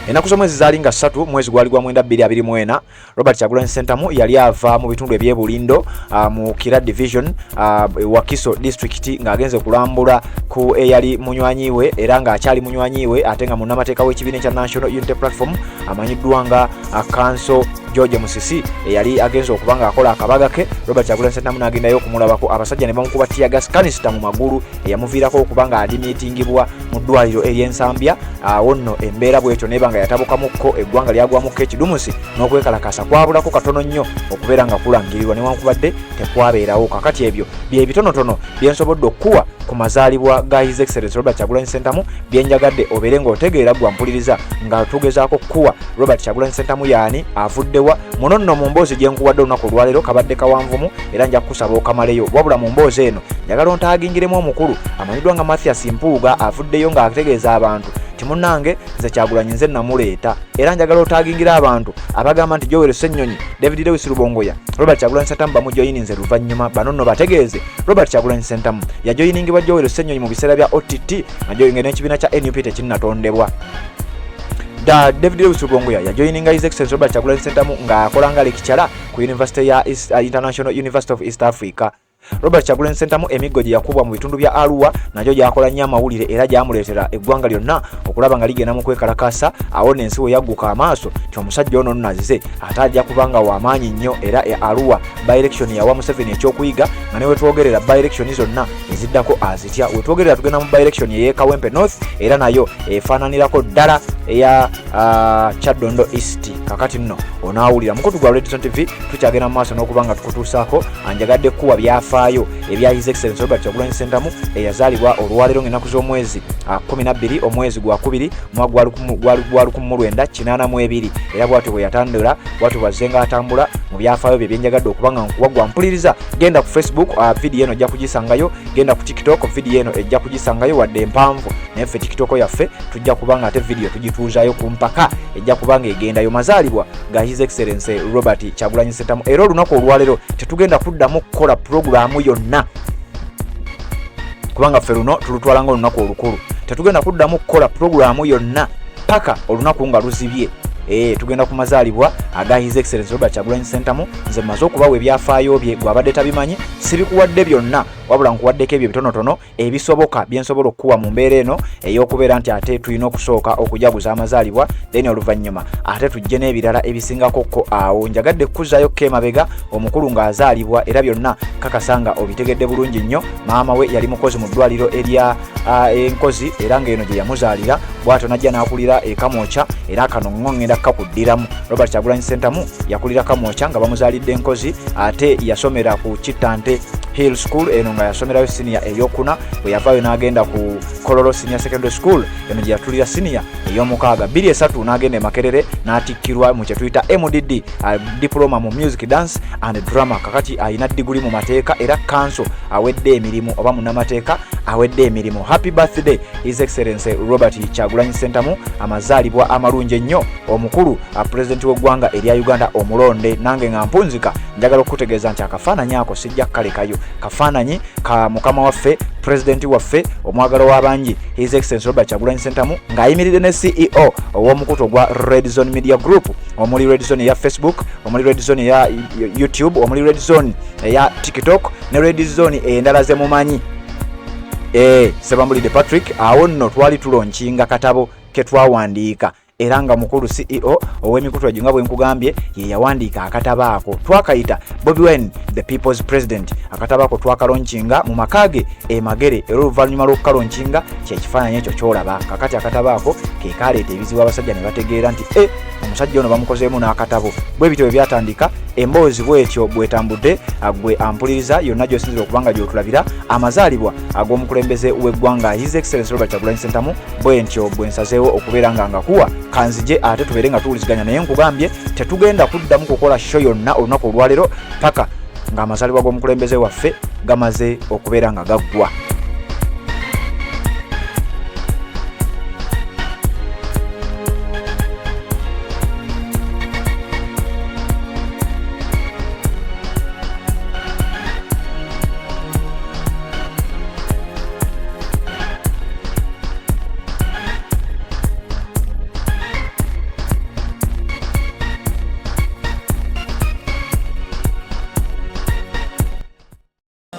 ennaku z'omwezi zaali nga 3 mwezi gwali gwa 2024 Robert Kyagulanyi Ssentamu yali ava mu bitundu ebyebulindo mu Kira Division Wakiso District ng'agenze kulambula ku eyali munywanyiwe era ng'akyali munywanyiwe ate nga munnamateeka w'ekibiina ekya National Unity Platform amanyiddwa nga Council George Musisi eyali agenze okuba nga akola akabaga ke. Robert Kyagulanyi Ssentamu n'agendayo okumulabako abasajja ne bamukuba tiyagas kanisita mu magulu eyamuviirako okuba nga adimitingibwa mu ddwaliro ery'Ensambya. Awo nno embeera bw'etyo neba nga yatabukамukko eggwanga lyagwamukko ekidumusi n'okwekalakasa kwabulako katono nnyo okubeera nga kulangirirwa newankubadde tekwabeerawo. Kakati ebyo bye bitonotono byensobodde okuwa ku mazaalibwa ga His Excellency Robert Kyagulanyi Ssentamu byenjagadde obeere ng'otegeera gwampuliriza nga tugezaako kuwa Robert Kyagulanyi Ssentamu yaani avuddewa muno nno mu mboozi gye nkuwadde olunaku olwaleero kabadde kawanvumu era nja kukusaba okamaleyo wabula mu mboozi eno njagala ontaagingiremu omukulu amanyiddwa nga Mathias Mpuuga avuddeyo ng'ategeeza abantu timunnange nze Kyagulanyi nze namuleeta era njagala otaagingira abantu abagamba nti Joel Ssennyonyi David Lewis Rubongoya Robert Kyagulanyi Ssentamu bamujoyininze luvannyuma bano nno bategeeze Robert Kyagulanyi Ssentamu yajoyiningibwa Joel Ssennyonyi mu biseera bya OTT nga n'ekibiina kya NUP tekinnatondebwa. David Lewis Rubongoya yajoyininga His Excellency Robert Kyagulanyi Ssentamu ng'akolanga lekicara ku University ya International University of East Africa. Robert Kyagulanyi Ssentamu emiggo gye yakubwa mu bitundu bya Arua nagyo gyakola nnyo amawulire era gyamuleetera eggwanga lyonna okulaba nga ligenda mu kwekalakasa. Awo n'ensi we yagguka amaaso ti omusajja ono nno azze ate ajja kubanga w'amaanyi nnyo era Arua by-election yawa Museveni ekyokuyiga nga ne wetwogerera by-election zonna eziddako azitya. Wetwogerera tugenda mu by-election ey'e Kawempe North era nayo efaananirako ddala eya Kyaddondo East. Kakati nno onaawulira mukutu gwa Redison TV tukyagenda mu maaso n'okuba nga tukutuusaako anjagadde kuwa byafaayo ebya His Excellency Robert Kyagulanyi Ssentamu eyazaalibwa olwaleero ng'ennaku z'omwezi 12 omwezi gwa 2 mwaka gwa 1982 era bw'atyo bwe yatandula bw'atyo bw'azzenga atambula mu byafaayo bye byenjagadde okuba nga nkuwa mpuliriza. Genda ku Facebook video eno ojja kugisangayo, genda ku TikTok video eno ejja kugisangayo wadde empanvu naye ffe TikTok yaffe tujja kuba nga ate video tugituuzayo ku mpaka ejja kuba nga egendayo mazaalibwa ga His Excellency Robert Kyagulanyi Ssentamu. Era olunaku olwaleero tetugenda kuddamu kukola puroguramu yonna kubanga ffe luno tulutwala nga olunaku olukulu. Tetugenda kuddamu kukola puroguramu yonna paka olunaku nga luzibye. Tugenda ku mazaalibwa aga His Excellency Robert Kyagulanyi Ssentamu. Nze mmaze okubawa ebyafaayo bye gwabadde tabimanyi sibikuwadde byonna wabula nkuwaddeko ebyo bitonotono ebisoboka byensobola okuwa mu mbeera eno ey'okubeera nti ate tulina okusooka okujaguza amazaalibwa then oluvannyuma ate tujje n'ebirala ebisingakokko. Awo njagadde kukuzaayo emabega omukulu ng'azaalibwa era byonna kakasanga obitegedde bulungi nnyo. Maama we yali mukozi mu ddwaliro erya enkozi era ng'eno gye yamuzaalira bw'atyo najja n'akulira Kamwokya era akano ng'ongenda kakuddiramu. Robert Kyagulanyi Ssentamu yakulira Kamwokya nga bamuzaalidde enkozi ate yasomera ku Kittante Hill School eno nga yasomerayo senior eyokuna bwe yavaayo n'agenda ku Kololo Senior Secondary School eno gye yatulira senior ey'omukaaga 23 n'agenda e Makerere n'atikkirwa mu kye tuyita MDD diploma mu music dance and drama. Kakati ayina diguli mu mateeka era council awedde emirimu oba munnamateeka awedde emirimu. Happy birthday His Excellency Robert Kyagulanyi Ssentamu, amazaalibwa amalungi ennyo omukulu president w'eggwanga erya Uganda omulonde. Nange nga mpunzika njagala okutegeeza nti akafaananyi ako sijja kkalekayo kafaananyi ka mukama waffe president waffe omwagalo w'abangi His Excellency Robert Kyagulanyi Ssentamu ng'ayimiridde ne CEO ow'omukutu gwa Red Zone Media Group omuli Red Zone ya Facebook, omuli Red Zone ya YouTube, omuli Red Zone ya TikTok ne Red Zone endala ze mumanyi. Sebambulidde Patrick awo nno twali tulonchinga katabo ke twawandiika era nga mukulu CEO ow'emikutu ejinga bwe nkugambye ye yawandiika akatabo ako twakayita Bobi Wine the People's President. Akatabo ako twakalonchinga mu makage Magere era oluvannyuma lw'okukalonchinga kyekifaananyi ekyo kyolaba. Kakati akatabo ako ke kaleeta ebizibu abasajja ne bategeera nti omusajja ono bamukozeemu n'akatabo. Bwe bityo bwe byatandika emboozi bwetyo bwetambudde gwe ampuliriza yonna gy'osinzira okubanga gy'otulabira amazaalibwa ag'omukulembeze w'eggwanga His Excellency Robert Kyagulanyi Ssentamu bwe ntyo bwe nsazeewo okubeera nga ngakuwa kanzije ate tubeere nga tuwuliziganya naye nkugambye tetugenda kuddamu kukola show yonna olunaku olwaleero paka ng'amazaalibwa g'omukulembeze waffe gamaze okubeera nga gaggwa.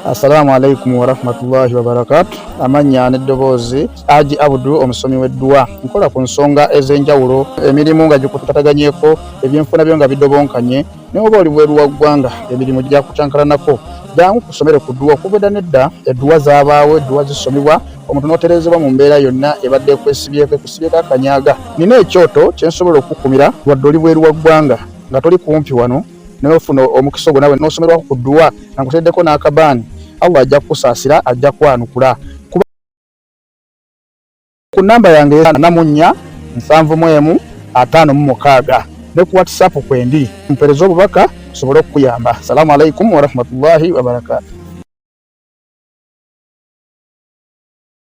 Assalamu alaikum wa rahmatullahi wa barakatuh. Amanya n'eddoboozi Haji Abdul omusomi w'eddua. Nkola ku nsonga ez'enjawulo emirimu nga gikutataganyeko ebyenfuna byo nga bidobonkanye ne oba oli bweru wa ggwanga emirimu gya kucankalanako jangu kusomere ku ddua okubeda nedda eddua zaabaawo eddua zisomibwa omuntu n'oterezebwa mu mbeera yonna ebadde ekwesibyeko ekusibyeko akanyaga. Nina ekyoto kye nsobola okukumira wadde oli bweru wa ggwanga nga toli kumpi wano n'ofuna omukisa ogwo nawe n'osomerwako ku ddua nga nkuteddeko n'akabaani Allah ajja kusaasira ajja kwanukula. Ku namba yange 44756 ne ku WhatsApp kwendi mpereza obubaka sobole okuyamba. Assalamu alaikum wa rahmatullahi wa barakatuh.